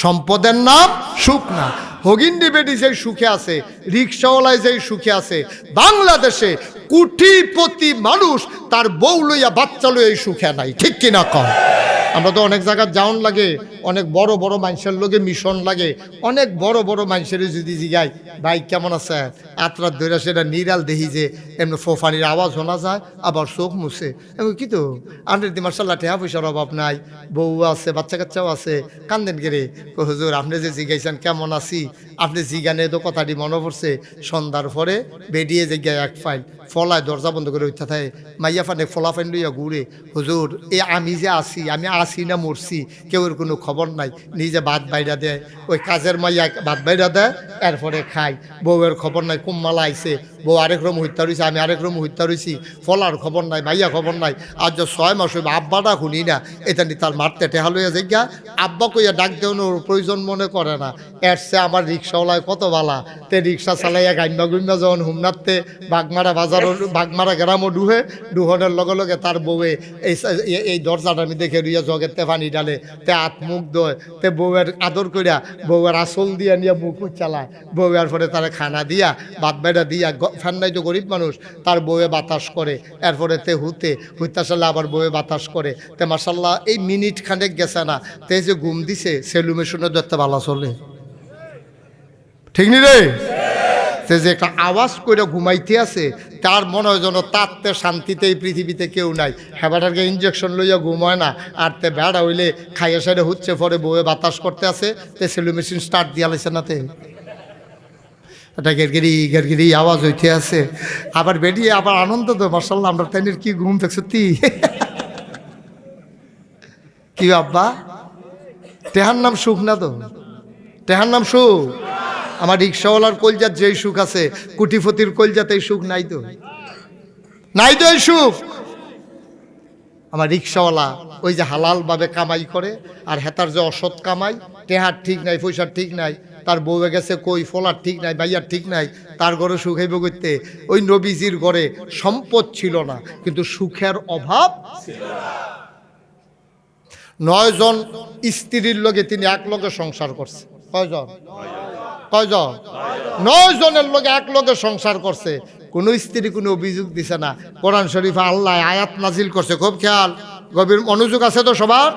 সম্পদের নাম সুখ না। হগিন্ডি বেটি যেই সুখে আছে, রিক্সাওয়ালায় যেই সুখে আছে, বাংলাদেশে কোটিপতি মানুষ তার বউ লইয়া বাচ্চা লইয়া এই সুখে নাই, ঠিক কিনা কম? আমরা তো অনেক জায়গায় যাওন লাগে, অনেক বড় বড় মানুষের লোকে মিশন লাগে, অনেক বড় বড় মানুষের যদি জিগাই ভাই কেমন আছে, আত্রাত ধরে সেটা নিরাল দেখি যে এমনি ফোফানির আওয়াজ শোনা যায়, আবার চোখ মুছে কি তো আন্ডার দি মার্শাল্লাহ টেহা পয়সার অভাব নাই, বউ আছে বাচ্চা কাচ্চাও আছে, কান্দেন গেরে হুজুর আপনি যে জিগাইছেন কেমন আছি, আপনি জিগানে তো কথাটি মনে পড়ছে, সন্ধ্যার পরে বেরিয়ে জিগায় এক ফাইল ফলায় দরজা বন্ধ করে উঠতে থাকে, মাইয়া ফানে ফলা ফাইন লইয়া ঘুরে, হুজুর এ আমি যে আসি, আমি আসি না মরছি কেউর কোনো খবর নাই, নিজে ভাত বাইরা দেয়, ওই কাজের মাইয়া ভাত বাইরা দেয়, এরপরে খাই, বউয়ের খবর নাই, কুম্মালা আইছে, বউ আরেক রকম হত্যা রয়েছে, আমি আরেক রকম হত্যা রয়েছি, ফলার খবর নাই, মাইয়া খবর নাই, আর যে 6 মাস হইব আব্বাটা শুনি না, এটা নি তার মারতে টেহা লইয়া জিজ্ঞা, আব্বা কইয়া ডাক দেওয়ানোর প্রয়োজন মনে করে না, এরছে আমার রিক্সাওয়ালায় কত বালা, তে রিক্সা চালাইয়া গাইম্বা গুইম্বা যখন হুমনাতে বাগমারা বাজারও বাগমারা গ্রামও ডুহে, ডুহনের লগে লগে তার বউয়ে এই দরজাটা আমি দেখে রইয়া জগেতে পানি ডালে, তে হাত মুখ দোয়, তে বউয়ের আদর করিয়া বউয়ের আসল দিয়া নিয়ে মুখ চালায়, বউয়ের পরে তারা খানা দিয়া ভাত বাইরা দিয়া, ফ্যান নাই তো গরিব মানুষ, তার বউয়ে বাতাস করে, এরপরে তে হুইতা সালে আবার বউয়ে বাতাস করে, তে মার্শাল্লাহ এই মিনিট খানেক গেছে না, তে যে ঘুম দিছে সেলুমে শুনে ধরতে ভালো চলে, ঠিক নি রে? সে যে একটা আওয়াজ করে ঘুমাইতে আছে, তার মনে হয় যেন তারতে শান্তিতে এই পৃথিবীতে কেউ নাই, হেবাটাকে ইঞ্জেকশন লইয়া ঘুমায় না, আর তে বেড়া হইলে খাইয়া সাইডে হচ্ছে পরে বউয়ে বাতাস করতে আছে, তে সেলু মেশিন স্টার্ট দিয়া লাইছে না, তে এটা গেরগেরি গেরগেরি আওয়াজ হইতে আছে, আবার বেরিয়ে আবার আনন্দ তো মার্শাল্লাহ আমরা তাইনের কি ঘুম থাক সত্যি কি আব্বা, টেহার নাম সুখ না তো, টেহার নাম সুখ? আমার রিক্সাওয়ালার কলজার যেই সুখ আছে, কুটিপতির কলজাতে এই সুখ নাই তো, নাই তো এই সুখ। আমার রিক্সাওয়ালা ওই যে হালালভাবে কামাই করে, আর হেতার যে অসৎ কামাই, টেহার ঠিক নাই, পয়সার ঠিক নাই, তার বউয়ে গেছে কই, ফলার ঠিক নাই, বাইয়ার ঠিক নাই, তার ঘরে সুখ হইব করতে। ওই নবীজির ঘরে সম্পদ ছিল না, কিন্তু সুখের অভাব ছিল না। 9 জন স্ত্রীর লগে তিনি এক লগে সংসার করছে, কয়জন? 9 জনের লগে এক লগে সংসার করছে, কোন স্ত্রী কোনো অভিযোগ দিছে না। কোরআন শরীফে আল্লাহ আয়াত নাজিল করছে, খুব খেয়াল গভীর মনোযোগ আছে তো সবার।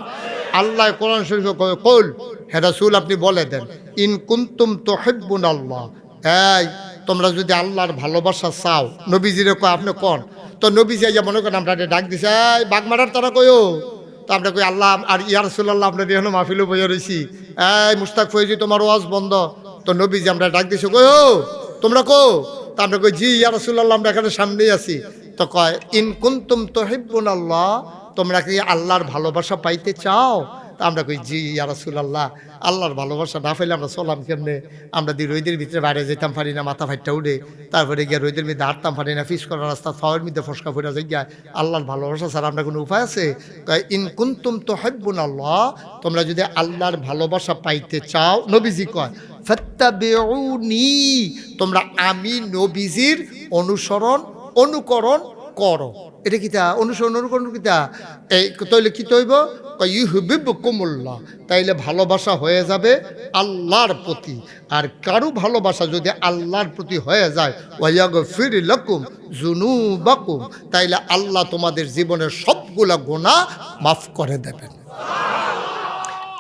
আল্লাহ কোরআন শরীফে কইল, হে রাসূল আপনি বলে দেন, ইন কুনতুম তুহিব্বুনাল্লাহ, এই তোমরা যদি আল্লাহর ভালোবাসা চাও, নবীজিরে কয় আপনি কোন, তো নবীজি আইয়া মনে করেন আমরা ডাক দিছে, এই বাগমারার তারা কইও, তো আমরা কই আল্লাহ আর ইয়া রাসূলুল্লাহ আপনাদের এখনো মাহফিলে বইয়া রইছি, এই মুশতাক ফয়জি তোমার ওয়াজ বন্ধ, তো নবীজি আমরা ডাক দিছি, কই ও তোমরা কো, তো আমরা কই জি ইয়া রাসূলুল্লাহ আমরা এখানে সামনেই আছি। তো কয় ইন কুনতুম তুহিব্বুনাল্লাহ, তোমরা কি আল্লাহর ভালোবাসা পাইতে চাও? তা আমরা কই জি ইয়া রাসূলুল্লাহ, আল্লাহর ভালোবাসা না পাইলে আমরা চলাম কেমনে, আমরা দি রোদের ভিতরে বাইরে যেতাম পারি না, মাথা ফাইটটা উঠে, তারপরে গিয়ে রোদের মধ্যে হাঁটতাম পারি না, ফিস করার রাস্তা ফাওয়ার মধ্যে ফসকা ফুটা যাই, আল্লাহর ভালোবাসা ছাড়া আমরা কোনো উপায় আছে? ইন কুনতুম তুহিব্বুনাল্লাহ, তোমরা যদি আল্লাহর ভালোবাসা পাইতে চাও, নবীজি কয় ফাত্তাবিউনি, তোমরা আমি নবীজির অনুকরণ করো। এটা কিতা অনুকরণ কিতা? এই তৈলে কি তৈব ইউহিব্বুকুমুল্লাহ, তাইলে ভালোবাসা হয়ে যাবে আল্লাহর প্রতি। আর কারো ভালোবাসা যদি আল্লাহর প্রতি হয়ে যায়, ওয়ায়াগফির লাকুম যুনুবাকুম, তাইলে আল্লাহ তোমাদের জীবনের সবগুলা গুনাহ মাফ করে দেবেন।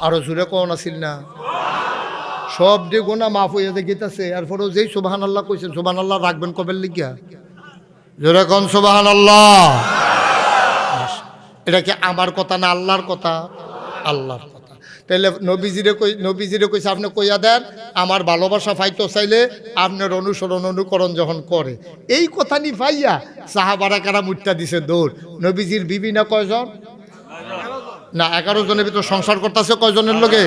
আরো জোরে কোন আছিল না? সব দিয়ে গোনা মাফ হয়ে গেতেছে। এরপরেও যেই সুবহানাল্লাহ কইছেন, সুবহানাল্লাহ রাখবেন কবের লিগিয়া? জোরে কোন সুবহানাল্লাহ। এটা কি আমার কথা না আল্লাহর কথা? আল্লাহর কথা। তাহলে নবীজিরে কইছে আপনি কইয়া দেন আমার ভালোবাসা পাইতো চাইলে আপনার অনুসরণ অনুকরণ যখন করে। এই কথা নি পাইয়া সাহাবারা কারা মুট্টা দিছে দৌড়। নবীজির বিবি না কয়জন? না 11 জনের ভিতর সংসার করতেছে কয়জনের লগে?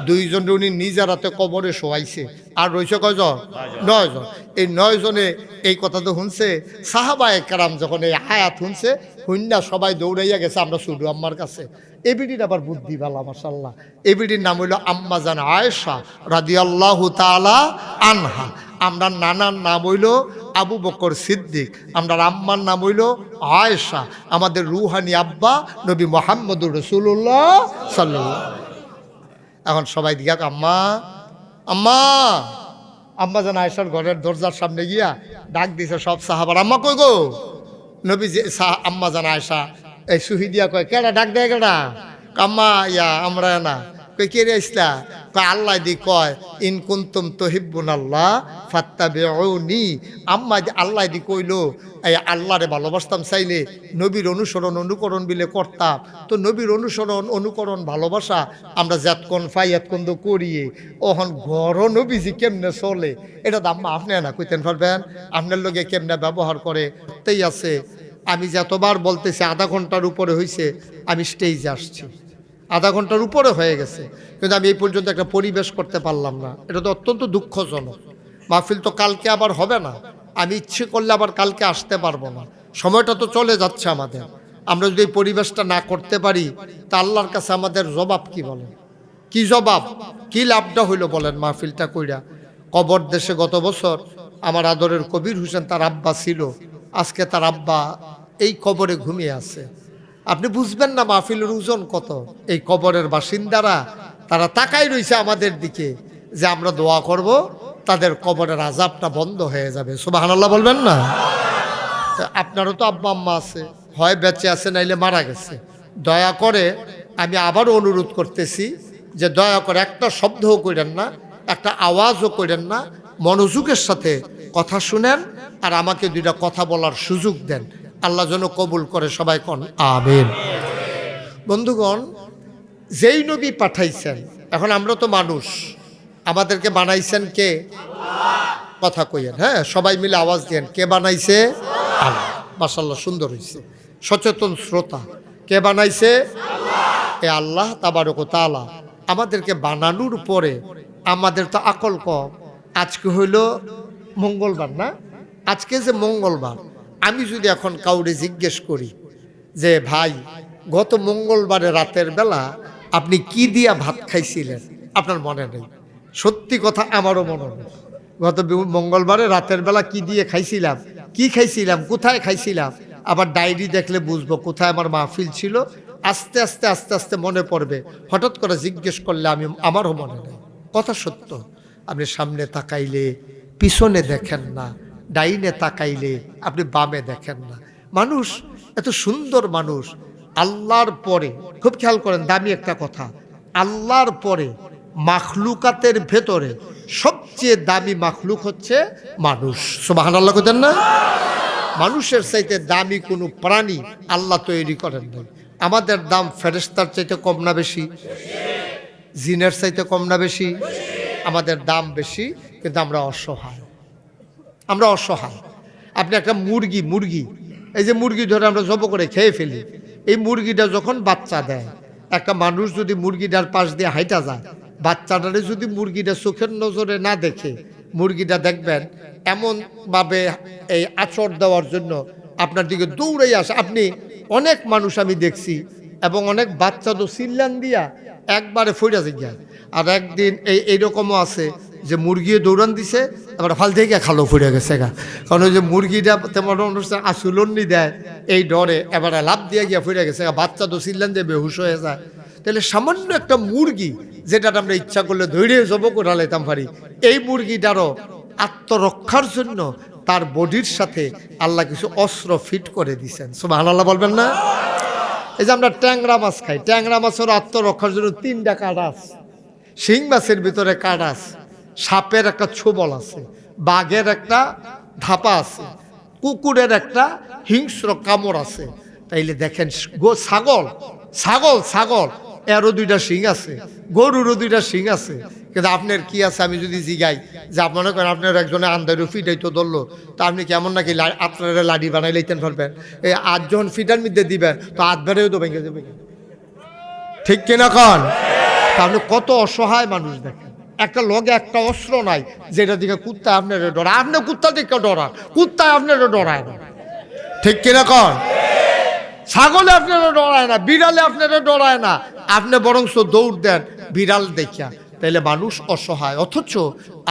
2 জন উনি নিজের হাতে কবরে শোয়াইছে। আর রয়েছে কয়জন? 9 জন। এই 9 জনে এই কথা তো শুনছে। সাহাবায়ে কেরাম যখন এই আয়াত শুনছে, হুন্না সবাই দৌড়াইয়া গেছে আমরা শুধু আম্মার কাছে। এই বিটির আবার বুদ্ধি ভালো মাশাআল্লাহ। এই বিটির নাম হইল আম্মা জান আয়েশা রাদিয়াল্লাহু তাআলা আনহা। আমরা নানার নাম হইল আবু বকর সিদ্দিক, আমরা আম্মার নাম হইল আয়েশা। আমাদের রুহানি আব্বা নবী মুহাম্মদুর রাসূলুল্লাহ সাল্লাল্লাহু। এখন সবাই দিয়া আম্মা আম্মা আম্মা জান আয়েশার ঘরের দরজার সামনে গিয়া ডাক দিছে সব সাহাবার, আম্মা কই গো? নবী যে আম্মা জান আয়েশা এই সুহিদিয়া কয় কেডা ডাক দেয় কেডা? আম্মা ইয়া আমরা না। কই কে রে ইসলা? কয় আল্লাহ দি কয় ইন কুনতুম তুহিব্বুনাল্লাহ ফাত্তাবিউনি। আম্মা আল্লাহ দি কইলো এই আল্লাহরে ভালোবাসতাম চাইলে নবীর অনুসরণ অনুকরণ বিলে করতাম। তো নবীর অনুসরণ অনুকরণ ভালোবাসা আমরা যাতক্ষণ পাই এতক্ষণ তো করিয়ে ওহন ঘর নবীজি কেমনে চলে এটা তো আম্মা আপনি না কইতেন পারবেন? আপনার লগে কেমনে ব্যবহার করে তাই আছে। আমি যতবার বলতেছি আধা ঘন্টার উপরে হয়েছে আমি স্টেজে আসছি, আধা ঘন্টার উপরে হয়ে গেছে, কিন্তু আমি এই পর্যন্ত একটা পরিবেশ করতে পারলাম না। এটা তো অত্যন্ত দুঃখজনক। মাহফিল তো কালকে আবার হবে না, আমি ইচ্ছে করলে আবার কালকে আসতে পারবো না। সময়টা তো চলে যাচ্ছে আমাদের। আমরা যদি এই পরিবেশটা না করতে পারি তা আল্লাহর কাছে আমাদের জবাব কি বলেন? কি জবাব, কি লাভটা হইল বলেন মাহফিলটা কইরা? কবর দেশে গত বছর আমার আদরের কবির হোসেন তার আব্বা ছিল, আজকে তার আব্বা এই কবরে ঘুমিয়ে আছে। আপনি বুঝবেন না মাহফিলের ওজন কত। এই কবরের বাসিন্দারা তারা তাকাই রইছে আমাদের দিকে যে আমরা দোয়া করব তাদের কবরের আযাবটা বন্ধ হয়ে যাবে। সুবহানাল্লাহ বলবেন না? আপনারও তো আব্বা আম্মা আছে, হয় বেঁচে আছে নাইলে মারা গেছে। দয়া করে আমি আবারও অনুরোধ করতেছি যে দয়া করে একটা শব্দও করেন না, একটা আওয়াজও করেন না, মনোযোগের সাথে কথা শুনেন আর আমাকে দুইটা কথা বলার সুযোগ দেন। আল্লাহ যেন কবুল করে, সবাই কোন আমিন। বন্ধুগণ, যেই নবী পাঠাইছেন, এখন আমরা তো মানুষ, আমাদেরকে বানাইছেন কে? কথা কইয়েন, হ্যাঁ সবাই মিলে আওয়াজ দেন, কে বানাইছে? আল্লাহ। মাশাআল্লাহ, সুন্দর হয়েছে। সচেতন শ্রোতা, কে বানাইছে? এ আল্লাহ তাবারক ওয়া তাআলা। আমাদেরকে বানানোর পরে আমাদের তো আকল কম। আজকে হইল মঙ্গলবার না? আজকে যে মঙ্গলবার, আমি যদি এখন কাউরে জিজ্ঞেস করি যে ভাই গত মঙ্গলবারে রাতের বেলা আপনি কি দিয়া ভাত খাইছিলেন, আপনার মনে নেই। সত্যি কথা আমারও মনে নেই। গত মঙ্গলবারে রাতের বেলা কি দিয়ে খাইছিলাম, কি খাইছিলাম, কোথায় খাইছিলাম। আবার ডায়েরি দেখলে বুঝবো কোথায় আমার মাহফিল ছিল। আস্তে আস্তে আস্তে আস্তে মনে পড়বে। হঠাৎ করে জিজ্ঞেস করলে আমারও মনে নেই। কথা সত্য। আপনি সামনে তাকাইলে পিছনে দেখেন না, ডাইনে তাকাইলে আপনি বামে দেখেন না। মানুষ এত সুন্দর মানুষ। আল্লাহর পরে খুব খেয়াল করেন, দামি একটা কথা, আল্লাহর পরে মাখলুকাতের ভেতরে সবচেয়ে দামি মাখলুক হচ্ছে মানুষ। সুবহানাল্লাহ কইতেন না? মানুষের চাইতে দামি কোনো প্রাণী আল্লাহ তৈরি করেন নাই। আমাদের দাম ফেরেশতার চাইতে কম না বেশি? জিনের চাইতে কম না বেশি? আমাদের দাম বেশি, কিন্তু আমরা অসহায়। আমরা অসহায়। আপনি একটা মুরগি এই যে মুরগি ধরে আমরা জব করে খেয়ে ফেলি, এই মুরগিটা যখন বাচ্চা দেয়, একটা মানুষ যদি মুরগিটার পাশ দিয়ে হাইটা যায়, বাচ্চাটারে যদি মুরগিটা চোখের নজরে না দেখে, মুরগিটা দেখবেন এমনভাবে এই আচর দেওয়ার জন্য আপনার দিকে দৌড়াই আসে। আপনি অনেক মানুষ আমি দেখছি, এবং অনেক বাচ্চা তো চিল্লান দিয়া একবারে ফইরা যায়। আর একদিন এইরকমও আছে যে মুরগিও দৌড়ান দিছে, এবার ফাল থেকে খালো ফুড়ে গেছে গা। কারণ ওই যে মুরগিটা তেমন অনুষ্ঠান আসুলনি দেয়, এই ডরে এবারে লাভ দিয়ে গিয়া ফুড়ে গেছে গা। বাচ্চা তো চিল্লান দিয়ে বেহুশ হয়ে যায়। তাহলে সামান্য একটা মুরগি যেটা আমরা ইচ্ছা করলে ধৈর্য জব করে লাইতাম পারি, এই মুরগিটারও আত্মরক্ষার জন্য তার বডির সাথে আল্লাহ কিছু অস্ত্র ফিট করে দিয়েছেন। সুবহানাল্লাহ বলবেন না? এই যে আমরা ট্যাংরা মাছ খাই, ট্যাংরা মাছের আত্মরক্ষার জন্য 3টা কাঁটা আছে। শিং মাছের ভিতরে কাঁট আছে, সাপের একটা ছোবল আছে, বাঘের একটা ধাপা আছে, কুকুরের একটা হিংস্র কামড় আছে। তাইলে দেখেন ছাগল ছাগল ছাগল এরও দুইটা শিং আছে, গরুরও দুইটা শিং আছে, কিন্তু আপনার কি আছে আমি যদি জিগাই যে মনে করেন আপনার একজনে আন্দারও ফিটাই তো ধরলো, তা আপনি কেমন নাকি আপনারা লাডি বানাই লইতেন পারবেন? এই 8 জন ফিটার মধ্যে দিবেন তো 8 বেড়েও তো ভেঙে যাবে, ঠিক কিনা কন? তাহলে কত অসহায় মানুষ দেখেন, একটা লগে একটা অস্ত্র নাই যেটা দিকে কুত্তা আপনারা ডরায়, আপনি কুত্তা দিকে ডরান, কুত্তা আপনারা ডরায় না, ঠিক কিনা কন? ছাগলে আপনারা ডরায় না, বিড়ালে আপনারা ডরায় না, আপনি বরংস দৌড় দেন বিড়াল দেখিয়া। তাইলে মানুষ অসহায়, অথচ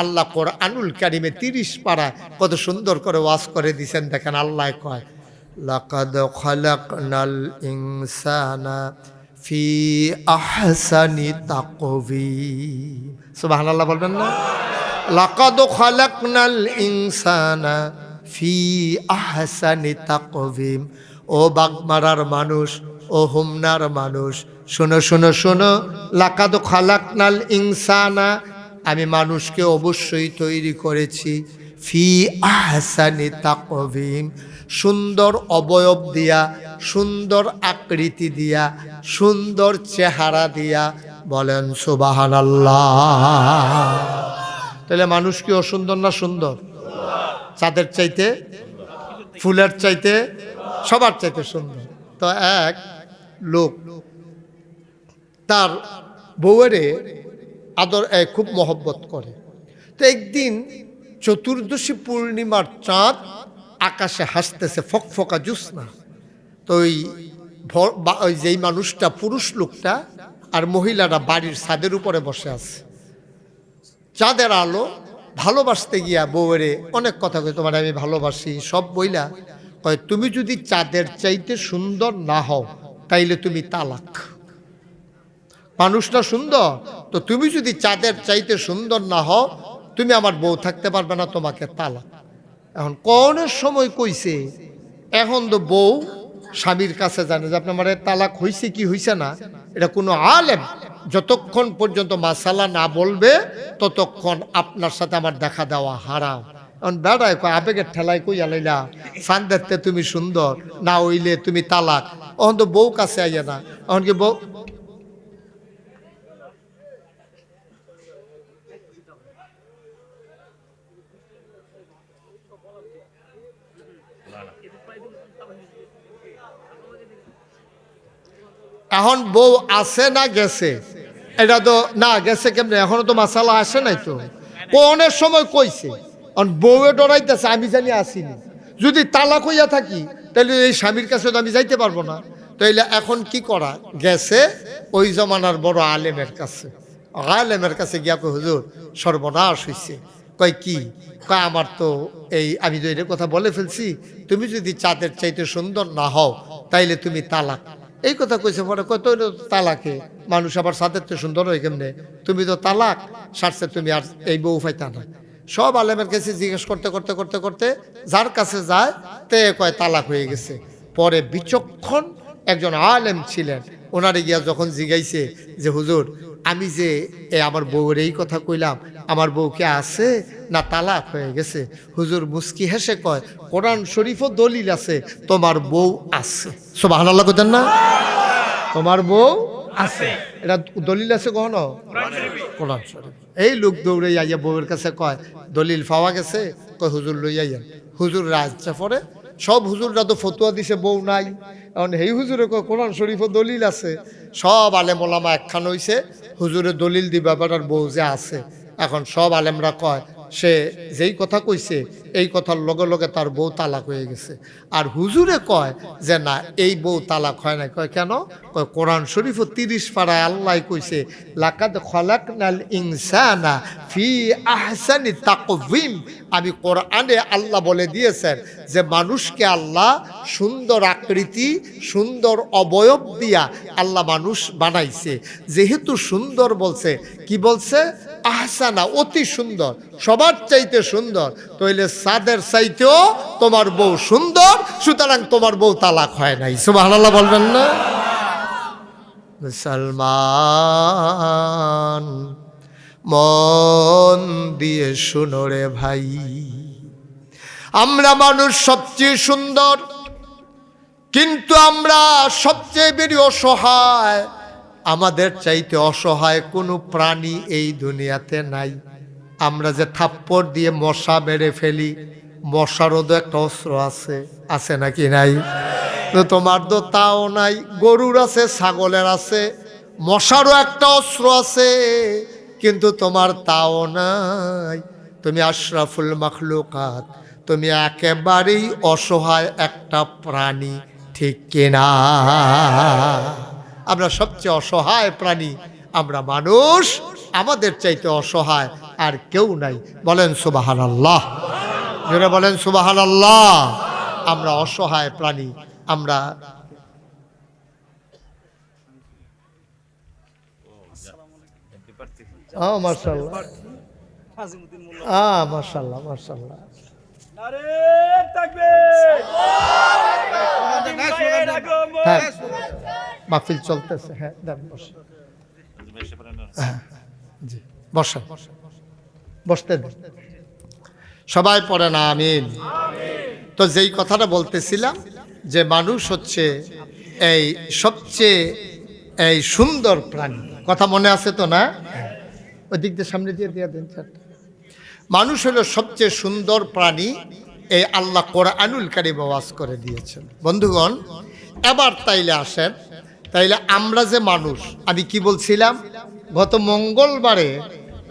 আল্লাহ কোরআনুল কারিমে 30 পারায় কত সুন্দর করে ওয়াজ করে দিছেন। দেখেন আল্লাহ কয় লাকাদ খালাকনাল ইনসানা ফি আহসানি তাকওয়িম। সুবহানাল্লাহ বলবেন না? লাকাদ খালাকনাল ইনসানা ফি আহসানি তাকওয়িম। ও বাগমারার মানুষ, ও হুমনার মানুষ, শোনো শোনো শোনো, লাকাদ খালাকনাল ইনসানা, আমি মানুষকে অবশ্যই তৈরি করেছি ফি আহসানি তাকওয়িম, সুন্দর অবয়ব দিয়া, সুন্দর আকৃতি দিয়া, সুন্দর চেহারা দিয়া। বলেন সুবহানাল্লাহ। তাহলে মানুষ কি অসুন্দর না সুন্দর? চাঁদের চাইতে, ফুলের চাইতে, সবার চাইতে সুন্দর। তো এক লোক তার বউয়েরে আদর খুব মহব্বত করে। তো একদিন চতুর্দশী পূর্ণিমার চাঁদ আকাশে হাসতেছে, ফকফকা জ্যোৎস্না। তো ওই যেই মানুষটা, পুরুষ লোকটা আর মহিলারা বাড়ির ছাদের উপরে বসে আছে, চাঁদের আলো ভালোবাসতে গিয়া বউয়েরে অনেক কথা কয়, তোমার আমি ভালোবাসি সব বইলা কয়, তুমি যদি চাঁদের চাইতে সুন্দর না হও তাইলে তুমি তালাক। মানুষটা সুন্দর, তো তুমি যদি চাঁদের চাইতে সুন্দর না হও তুমি আমার বউ থাকতে পারবে না, তোমাকে তালাক। এখন কোনের সময় কইছে, এখন তো বউ স্বামীর কাছে জানে যে আপনার মানে তালাক হইছে কি হইছে না, এটা কোনো আলেম যতক্ষণ পর্যন্ত মাসালা না বলবে ততক্ষণ আপনার সাথে আমার দেখা দেওয়া হারাম। এখন বেড়ায় কয় আবেগের ঠেলায় কই আলাইলা, ফান দেখতে তুমি সুন্দর না হইলে তুমি তালাক। এখন তো বউ কাছে আইয়া না, এখন কি বউ এখন বউ আছে না গেছে, এটা তো না গেছে কেমনে, এখনো তো মাসালা আসে নাই তো। কোনের সময় কইছে, বউয়ে ডরাইতেছে আমি জানি আসিনি, যদি তালাক হইয়া থাকি তাহলে এই স্বামীর কাছে তো আমি যাইতে পারবো না। তাইলে এখন কি করা, গেছে ওই জমানার বড় আলেমের কাছে। আলেমের কাছে গিয়া কই হুজুর সর্বনাশ হইছে। কয় কি? কয় আমার তো এই আমি তো এর কথা বলে ফেলছি, তুমি যদি চাঁদের চাইতে সুন্দর না হও তাইলে তুমি তালাক। এই কথা কইছে পরে কত তালাকে মানুষ আবার সাথের তো সুন্দর হয় কেমনে, তুমি তো তালাক সারছে, তুমি আর এই বউ পাইতা না। সব আলেমের কাছে জিজ্ঞেস করতে করতে করতে করতে যার কাছে যায় তে কয় তালাক হয়ে গেছে। পরে বিচক্ষণ একজন আলেম ছিলেন, ওনারে গিয়া যখন জিগাইছে যে হুজুর আমি যে আমার বউয়ের এই কথা কইলাম, আমার বউকে আছে না তালাক হয়ে গেছে? হুজুর মুস্কি হেসে কয় কোরআন শরীফও দলিল আছে তোমার বউ আছে। সুবহানাল্লাহ কইতেন না? তোমার বউ আছে, এটা দলিল আছে কখনো? কোরআন শরীফ। এই লোক দৌড়ে আইয়া বউয়ের কাছে কয় দলিল পাওয়া গেছে? কয় হুজুর লই আইয়েন। হুজুর রাজা পরে সব হুজুররা তো ফতুয়া দিছে বউ নাই, এখন এই হুজুরে কয় কোরআন শরীফও দলিল আছে। সব আলেম ওলামা একখান হইছে, হুজুরে দলিল দিবা বেটার বউ যে আছে। এখন সব আলেমরা কয় সে যেই কথা কইছে এই কথার লগে লগে তার বউ তালাক হয়ে গেছে। আর হুজুরে কয় যে না এই বউ তালাক হয় না। কয় কেন? কয় কোরআন শরীফও 30 পারায় আল্লাহ কইছে লাকাদ খালাকনাল ইনসানা ফি আহসানি তাকওয়িম। আমি কোরআনে আল্লাহ বলে দিয়েছেন যে মানুষকে আল্লাহ সুন্দর আকৃতি, সুন্দর অবয়ব দিয়া আল্লাহ মানুষ বানাইছে। যেহেতু সুন্দর বলছে, কি বলছে? আহসানা, অতি সুন্দর, সবার চাইতে সুন্দর। তাইলে সাদের চাইতেও তোমার বউ সুন্দর, সুতরাং তোমার বউ তালাক হয় নাই। সুবহানাল্লাহ বলবেন না? মুসলমান মন দিয়ে শুনো রে ভাই, আমরা মানুষ সবচেয়ে সুন্দর, কিন্তু আমরা সবচেয়ে বেশি অসহায়। আমাদের চাইতে অসহায় কোনো প্রাণী এই দুনিয়াতে নাই। আমরা যে থাপ্পড় দিয়ে মশা মেরে ফেলি, মশারও তো একটা অস্ত্র আছে, আছে নাকি নাই? তো তোমার তো তাও নাই। গরুর আছে, ছাগলের আছে, মশারও একটা অস্ত্র আছে, কিন্তু তোমার তাও নাই। তুমি আশরাফুল মাখলুকাত, তুমি একেবারেই অসহায় একটা প্রাণী, ঠিক কিনা? আমরা সবচেয়ে অসহায় প্রাণী, আমরা মানুষ, আমাদের চাইতে অসহায় আর কেউ নাই। বলেন সুবহানাল্লাহ, যারা বলেন সুবহানাল্লাহ। আমরা অসহায় প্রাণী, আমরা মাশাআল্লাহ, মাশাআল্লাহ, মাশাআল্লাহ। মাহফিল চলতেছে, হ্যাঁ বসে, জি বসেন, বসতে দেন, সবাই পড়েন আমিন। তো যেই কথাটা বলতেছিলাম যে মানুষ হচ্ছে এই সবচেয়ে এই সুন্দর প্রাণী, কথা মনে আছে তো না? ওই দিক দিয়ে সামনে দিয়ে দিয়ে দেন। মানুষ হলো সবচেয়ে সুন্দর প্রাণী, এই আল্লাহ কোরআনুল কারীমে ওয়াজ করে দিয়েছেন। বন্ধুগণ, এবার তাইলে আসেন, তাইলে আমরা যে মানুষ, আমি কি বলছিলাম গত মঙ্গলবারে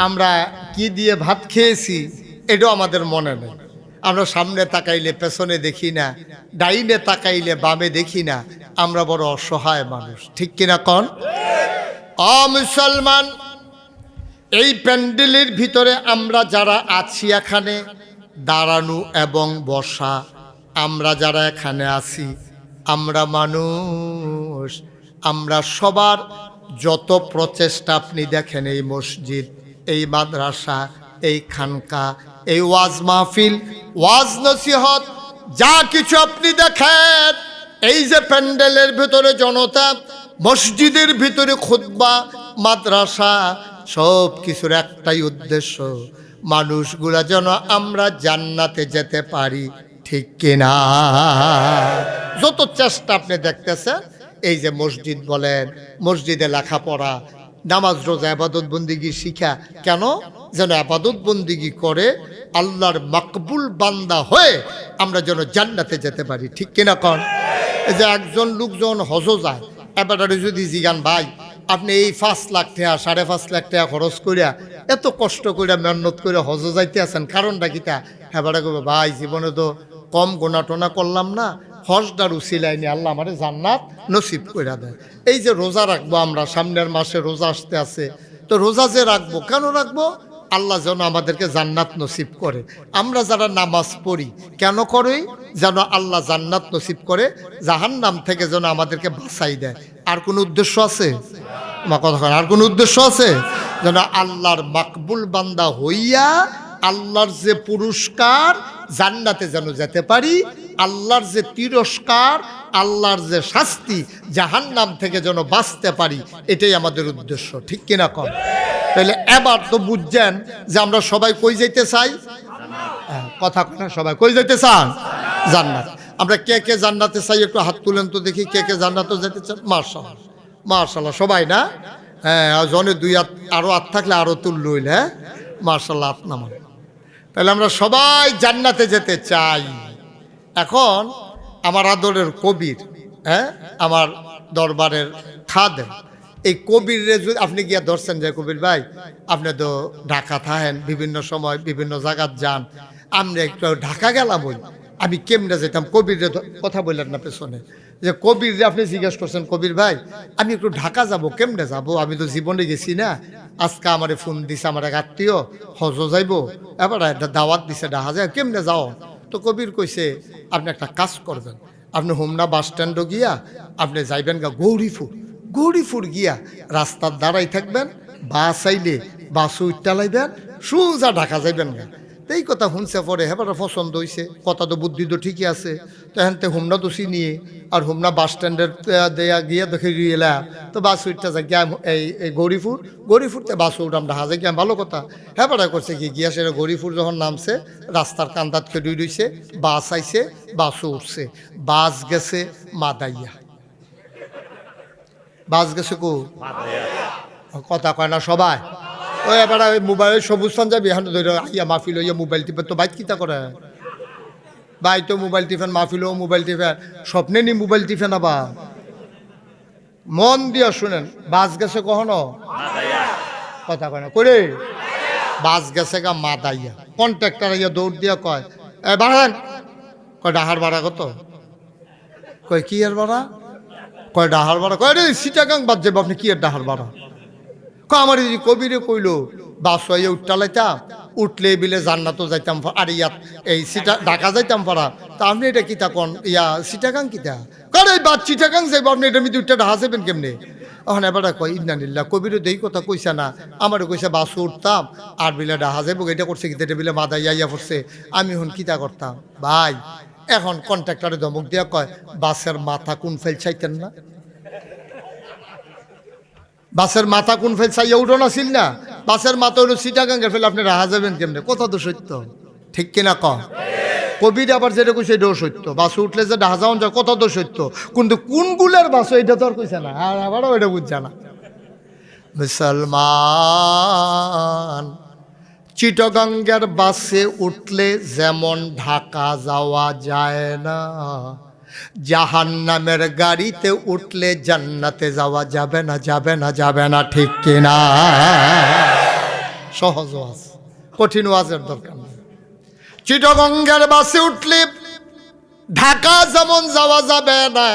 আমরা কি দিয়ে ভাত খেয়েছি এটাও আমাদের মনে নেই। আমরা সামনে তাকাইলে পেছনে দেখি না, ডাইনে তাকাইলে বামে দেখি না। আমরা বড় অসহায় মানুষ, ঠিক কিনা কন? মুসলমান, এই প্যান্ডেলের ভিতরে আমরা যারা আছি এখানে দাঁড়ানো এবং বসা, আমরা যারা এখানে আছি, আমরা মানুষ। আমরা সবার যত প্রচেষ্টা আপনি দেখেন, এই মসজিদ, এই মাদ্রাসা, এই খানকা, এই ওয়াজ মাহফিল, ওয়াজ নসিহত, যা কিছু আপনি দেখেন, এই যে প্যান্ডেলের ভিতরে জনতা, মসজিদের ভিতরে খুতবা, মাদ্রাসা, সব কিছুর একটাই উদ্দেশ্য, মানুষগুলা যেন আমরা জান্নাতে যেতে পারি, ঠিক কিনা? যত চেষ্টা আপনি দেখতেছেন, এই যে মসজিদ বলেন, মসজিদে লেখাপড়া, নামাজ রোজা ইবাদত বন্দিগি শিখা, কেন? যেন ইবাদত বন্দিগি করে আল্লাহর মাকবুল বান্দা হয়ে আমরা যেন জান্নাতে যেতে পারি, ঠিক কিনা কন? এই যে একজন লোকজন হজ যায়, এবারে যদি জিগান ভাই আপনি এই 5 লাখ টাকা 5.5 লাখ টাকা খরচ করিয়া এত কষ্ট করে মেহনত করে হজ যাইতে আছেন, কারণটা কিতা? এবারে কবে ভাই জীবনে তো কম গোনা টোনা করলাম না, হজটার উসিলাইনি আল্লাহ আমারে জান্নাত নসিব করে দেয়। এই যে রোজা রাখবো, আমরা সামনের মাসে রোজা আসতে আছে, তো রোজা যে রাখবো, কেন রাখবো? আল্লাহ যেন আমাদেরকে জান্নাত নসিব করে। আমরা যারা নামাজ পড়ি, কেন করি? যেন আল্লাহ জান্নাত নসিব করে, জাহান্নাম থেকে যেন আমাদেরকে বাঁচাই দেয়। আর কোনো উদ্দেশ্য আছে? কথা, আর কোনো উদ্দেশ্য আছে? যেন আল্লাহর মাকবুল বান্দা হইয়া আল্লাহর যে পুরস্কার, জান্নাতে যেন যেতে পারি, আল্লাহর যে তিরস্কার, আল্লাহর যে শাস্তি, জাহান্নাম থেকে যেন বাঁচতে পারি, এটাই আমাদের উদ্দেশ্য, ঠিক কিনা কন? তাহলে এবার তো বুঝছেন যে আমরা সবাই কই যাইতে চাই? কথা না, সবাই কই যাইতে চান? জান্নাত। আমরা কে কে জান্নাতে চাই একটু হাত তুলেন তো দেখি, কে কে জান্নাতে যেতে চান? মাশাআল্লাহ, মাশাআল্লাহ, সবাই না? হ্যাঁ, জনে 2 হাত, আরো হাত থাকলে আরো তুলল, হ্যাঁ মাশাআল্লাহ, হাত নামান। তাহলে আমরা সবাই জান্নাতে যেতে চাই। এখন আমার আদরের কবির, হ্যাঁ আমার দরবারের খাদেম, এই কবির যদি আপনি গিয়া ধরছেন যে কবির ভাই আপনি তো ঢাকা থাকেন, বিভিন্ন সময় বিভিন্ন জায়গায় যান, আমরা একটু ঢাকা গেলাম, ওই আমি কেমনে যেতাম? কবির কথা বললেন না পেছনে, যে কবির আপনি জিজ্ঞেস করছেন কবির ভাই আমি একটু ঢাকা যাব, কেমনে যাব? আমি তো জীবনে গেছি না। আজকে আমারে ফোন দিছে আমার এক আত্মীয়, হজ যাইব, এবার একটা দাওয়াত দিছে, ঢাকা যায়, কেমনে যাও? তো কবির কইছে আপনি একটা কাজ করবেন, আপনি হোমনা বাস স্ট্যান্ডও গিয়া আপনি যাইবেন গা গৌরীপুর গিয়া রাস্তার দাঁড়াই থাকবেন, বাস আইলে বাস উঠতে লাইবেন, সোজা ঢাকা যাইবেন গা। এই কথা শুনছে পরে হেবাটা পছন্দ হয়েছে, কথা তো বুদ্ধি তো ঠিকই আছে। তো হেনতে হুমনা তো চিনিয়ে আর হুমনা বাস স্ট্যান্ডের দেয়া গিয়ে দেখে গিয়েলা তো বাস উঠতে যাই গিয়া এই গৌরীপুরতে বাস উঠাম ঢাহা যায় গিয়া ভালো কথা। হেবাটা করছে কি গিয়া সেটা গৌরীপুর যখন নামছে রাস্তার কান্দাত খেয়ে রইছে, বাস আইছে, বাসও উঠছে, বাস গেছে মাদাইয়া। বাস গেছে কো কথা কয় না সবাই। ওই এবার ওই মোবাইল সবুজ স্থান যাবি এখন ধরে আইয়া মাহফিল হইয়া মোবাইল টিপে তো বাইক কিতা করে ভাই, তো মোবাইল টিফেন মাহফিলও মোবাইল টিফেন, স্বপ্নে নি মোবাইল টিফেন। আবার মন দিয়া শুনেন, বাস গেছে কখনো কথা কয় না করে, বাস গেছে গা মাদাইয়া। কন্ট্রাক্টর আইয়া দৌড় দিয়া কয় এ বাড়ান, কয় ডাহার ভাড়া কত, কয় কি এর ভাড়া, কয় ডাহার ভাড়া, কয় রে সিটাগাং বাদ যাবো আপনি কি এর ডাহার ভাড়া, কয় আমার যদি কবিরে কইলো বাস হইয়া উঠটালাইতাম, উঠলে বিলে জান্নাতও যাইতাম আর ইয়াত এই সিটা ঢাকা যাইতাম পারা, তা আপনি এটা কিতা কন ইয়া সিটাগাং কিতা, কারণ এই বাদ চিটাগাং যাইব আপনি এটা মিদি উঠটা ঢাকা যাবেন কেমনে। এখন এবার কয় ইন্নানিল্লা কবিরও দেই কথা কইছে না, আমারও কইছে বাস উঠতাম আর বিলে ঢাকা যাইব, এটা করছে কিতা, এটা বিলে মাদাই আইয়া পড়ছে, আমি এখন কিতা করতাম ভাই। এখন কন্ট্রাক্টরে ধমক দিয়া কয় বাসের মাথা কোন ফেল চাইতেন না, বাসের মাথা কোন ফেল চাইয়া উঠোন আসিল না, বাসের মাথা হলো সিটাগাঙ্গে ফেলে আপনি রাহা যাবেন কেমনে, কথা তো সত্য ঠিক কিনা ক। কবির আবার যেটা কইছে এটাও সত্য, বাস উঠলে যে ডাহা যাওয়ান যায় কথা তো সত্য, কিন্তু কোনগুলোর বাস এটা তো আর কইছে না, আর আবারও এটা বুঝছে না। মুসলমান চিটাগাঙ্গের বাসে উঠলে যেমন ঢাকা যাওয়া যায় না, জাহান্নামের গাড়িতে উঠলে জান্নাতে যাওয়া যাবে না, যাবে না, যাবে না, ঠিক কিনা। সহজ ওয়াজ, কঠিন ওয়াজের দরকার নেই। চিটাগঙ্গের বাসে উঠলে ঢাকা যেমন যাওয়া যাবে না,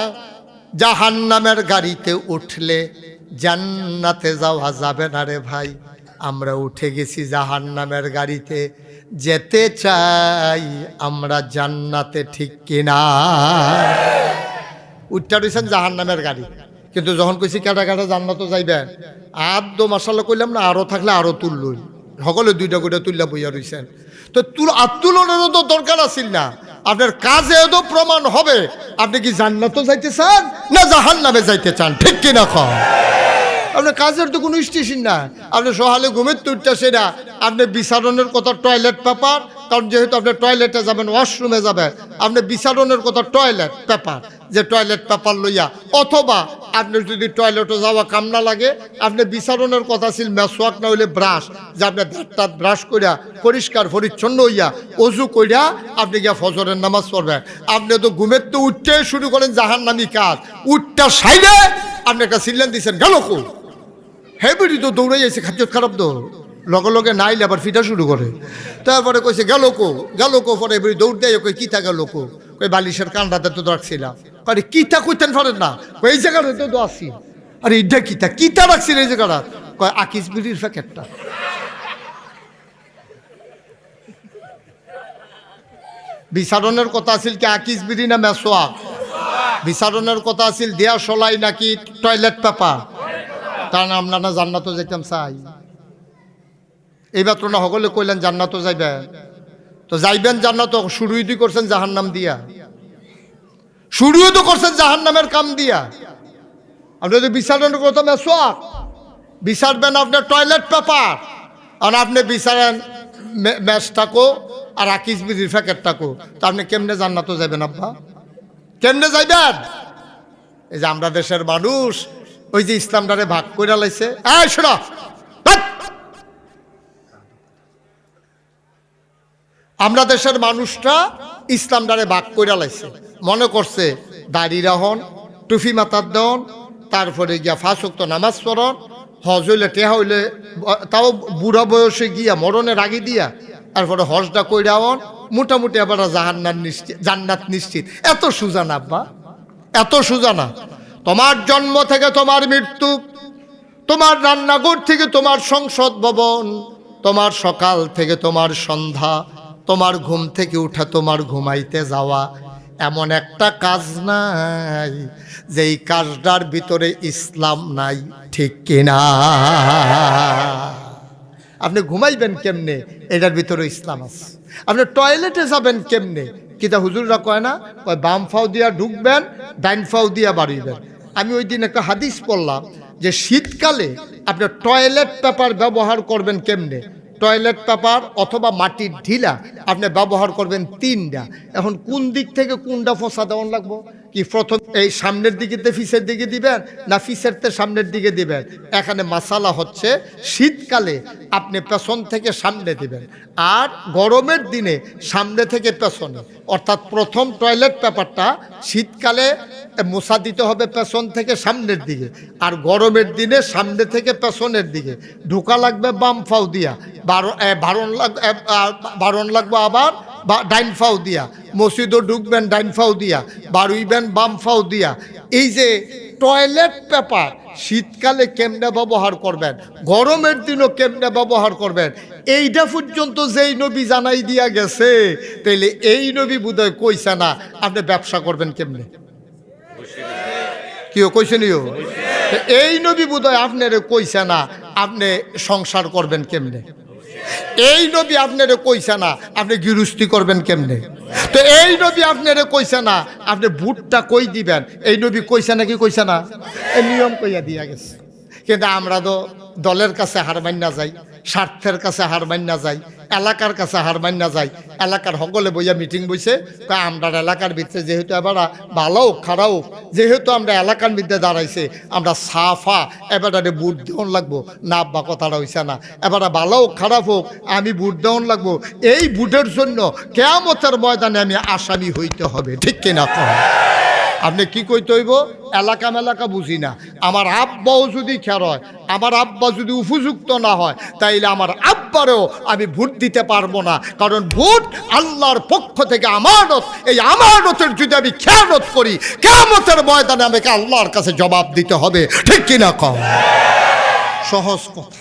জাহান্নামের গাড়িতে উঠলে জান্নাতে যাওয়া যাবে না রে ভাই। আমরা উঠে গেছি জাহান্নামের গাড়িতে, যেতে চাই আমরা জান্নাতে, ঠিক কিনা। উঠটা রয়েছেন জাহান্নামের গাড়ি, কিন্তু যখন কইছি কাটা কাটা জান্নাতও যাইবে, আদো মশালা কইলাম না, আরো থাকলে আরো তুললই, সকলে দুইটা করে তুললা বইয়া রয়েছেন। তো আত্মুলনেরও তো দরকার আছিল না, আপনার কাজে তো প্রমাণ হবে আপনি কি জান্নাতও যাইতে চান না জাহান্নামে যাইতে চান, ঠিক কিনা কম। আপনার কাজের তো কোনো স্টেশন না, আপনি সকালে ঘুমের তো উঠতে সেটা আপনি বিচারণের কথা টয়লেট পেপার, কারণ যেহেতু আপনি টয়লেটে যাবেন, ওয়াশরুমে যাবেন, আপনি বিচারণের কথা টয়লেট পেপার, যে টয়লেট পেপার লইয়া, অথবা আপনি যদি টয়লেটে যাওয়া কাম না লাগে, আপনি বিচারণের কথা ছিল মেসওয়াক না হইলে ব্রাশ, যে আপনি দাঁতটা ব্রাশ করিয়া পরিষ্কার পরিচ্ছন্ন হইয়া অজু কইরা আপনি গিয়া ফজরের নামাজ পড়বেন। আপনি তো ঘুমের তো উঠতে শুরু করেন জাহান্নামী কাজ, উঠটা সাইডে আপনি একটা সিলেন দিয়েছেন গেল কো, হেবিডি তো দৌড়ে যাইছে, খাদ্য খারাপ তো লগে লগে নাইলে আবার ফিটা শুরু করে, তারপরে কইছে গেল কো, পরে এবারে দৌড় দেয়, কই কিতা গেল কো, কই বালিশের কান্ডাতে তো রাখছিলাম, আরে কিতা কইতেন পারেন না, এই জায়গাটা তো আসি, আরে এটা কিতা কিতা রাখছিল এই জায়গাটা, কয় আকিস বিড়ির প্যাকেটটা। বিচারণের কথা আছিল কি আকিস বিড়ি না মেসোয়াক, বিচারণের কথা আছিল দেয়া সলাই নাকি টয়লেট পেপার, কারণ আমরা না জান্নাতও যাইতাম চাই। এইমাত্র না সকলে কইলেন জান্নাতও যাইবেন, তো যাইবেন জান্নাত, শুরুই তো করছেন জাহান্নাম দিয়া, শুরুও তো করছেন জাহান্নামের কাম দিয়া। আপনি যদি বিচারেন কথা মেসোয়াক, বিচারবেন আপনার টয়লেট পেপার, আর আপনি বিচারেন ম্যাচটাকো আর আকিস বিড়ির প্যাকেটটাকো, তো আপনি কেমনে জান্নাতও যাবেন আব্বা, কেমনে যাইবেন। এই যে আমরা দেশের মানুষ ওই যে ইসলামটারে ভাগ কইরা লাইছে, এই শোনো, আমরা দেশের মানুষটা ইসলামটারে ভাগ কইরা লাইছে, মনে করছে দাড়ি রাহন, টুফি মাথার দেন, তারপরে গিয়া 5 ওয়াক্ত নামাজ পড়ন, হজ হইলে টেহা হইলে তাও বুড়া বয়সে গিয়া মরণের আগে দিয়া তারপরে হজটা কইরা হন, মোটামুটি আবার জান্নাত নিশ্চিত। এত সোজা না আব্বা, এত সোজা না। তোমার জন্ম থেকে তোমার মৃত্যু, তোমার রান্নাঘর থেকে তোমার সংসদ ভবন, তোমার সকাল থেকে তোমার সন্ধ্যা, তোমার ঘুম থেকে উঠা তোমার ঘুমাইতে যাওয়া, এমন একটা কাজ নাই যেই কাজটার ভিতরে ইসলাম নাই, ঠিক কিনা। আপনি ঘুমাইবেন কেমনে, এটার ভিতরে ইসলাম আছে। আপনি টয়লেটে যাবেন কেমনে, কিতা হুজুররা কয় না, কয় বাম ফাও দিয়া ঢুকবেন, ডাইন ফাও দিয়া বাড়িবেন। আমি ওই দিন একটা হাদিস পড়লাম যে শীতকালে আপনি টয়লেট পেপার ব্যবহার করবেন কেমনে। টয়লেট পেপার অথবা মাটির ঢিলা আপনি ব্যবহার করবেন 3টা। এখন কোন দিক থেকে কোনটা ফসা দেওয়ান লাগবো, কি প্রথম এই সামনের দিকে ফিসের দিকে দিবেন না ফিসের সামনের দিকে দিবেন? এখানে মাসালা হচ্ছে শীতকালে আপনি পেছন থেকে সামনে দিবেন, আর গরমের দিনে সামনে থেকে পেছনে। অর্থাৎ প্রথম টয়লেট পেপারটা শীতকালে মোছা দিতে হবে পেছন থেকে সামনের দিকে, আর গরমের দিনে সামনে থেকে পেছনের দিকে। ঢোকা লাগবে বাম ফাও দিয়া, বারণ লাগবে আবার ডাইন ফাও দিয়া। মসজিদও ঢুকবেন ডাইন ফাও দিয়া, বাড়ুইবেন বাম ফাও দিয়া। এই যে টয়লেট পেপার শীতকালে কেমনে ব্যবহার করবেন, গরমের দিনও কেমনে ব্যবহার করবেন, এইটা পর্যন্ত যেই নবী জানাই দিয়া গেছে, তাইলে এই নবী বোধহয় কইছে না আপনি ব্যবসা করবেন কেমনে। কেউ কইছে নিও, এই নবী বোধহয় আপনারে কইছে না আপনি সংসার করবেন কেমনে। এই নবী আপনারে কইছে না আপনি গৃহস্থী করবেন কেমনে। তো এই নবী আপনারে কইছে না আপনি বুটটা কই দিবেন, এই নবী কইছে নাকি কইছে না, এই নিয়ম কইয়া দিয়া গেছে। কিন্তু আমরা তো দলের কাছে হার মান্না যাই, স্বার্থের কাছে হার মান্না যাই, এলাকার কাছে হার মান্না যাই। এলাকার সকলে বইয়া মিটিং বইছে, আমরা এলাকার ভিতরে যেহেতু এবার ভালো হোক খারাপ হোক, যেহেতু আমরা এলাকার মধ্যে দাঁড়াইছে, আমরা সাফা এবারে বুট দেওয়ান লাগবো না। আব্বা কথাটা হইছে না, এবারে ভালো হোক খারাপ হোক আমি বুট দেওয়ান লাগবো। এই বুটের জন্য কিয়ামতের ময়দানে আমি আসামি হইতে হবে, ঠিক কিনা কহ? আপনি কি কইতে হইব, এলাকা মেলাকা বুঝি না, আমার আব্বাও যদি খের হয়, আমার আব্বা যদি উপযুক্ত না হয়, তাইলে আমার আব্বারও আমি ভোট দিতে পারবো না। কারণ ভোট আল্লাহর পক্ষ থেকে আমানত, এই আমানতের যদি আমি খেয়ানত করি, কিয়ামতের ময়দানে আমাকে আল্লাহর কাছে জবাব দিতে হবে, ঠিক কিনা কও? সহজ কথা।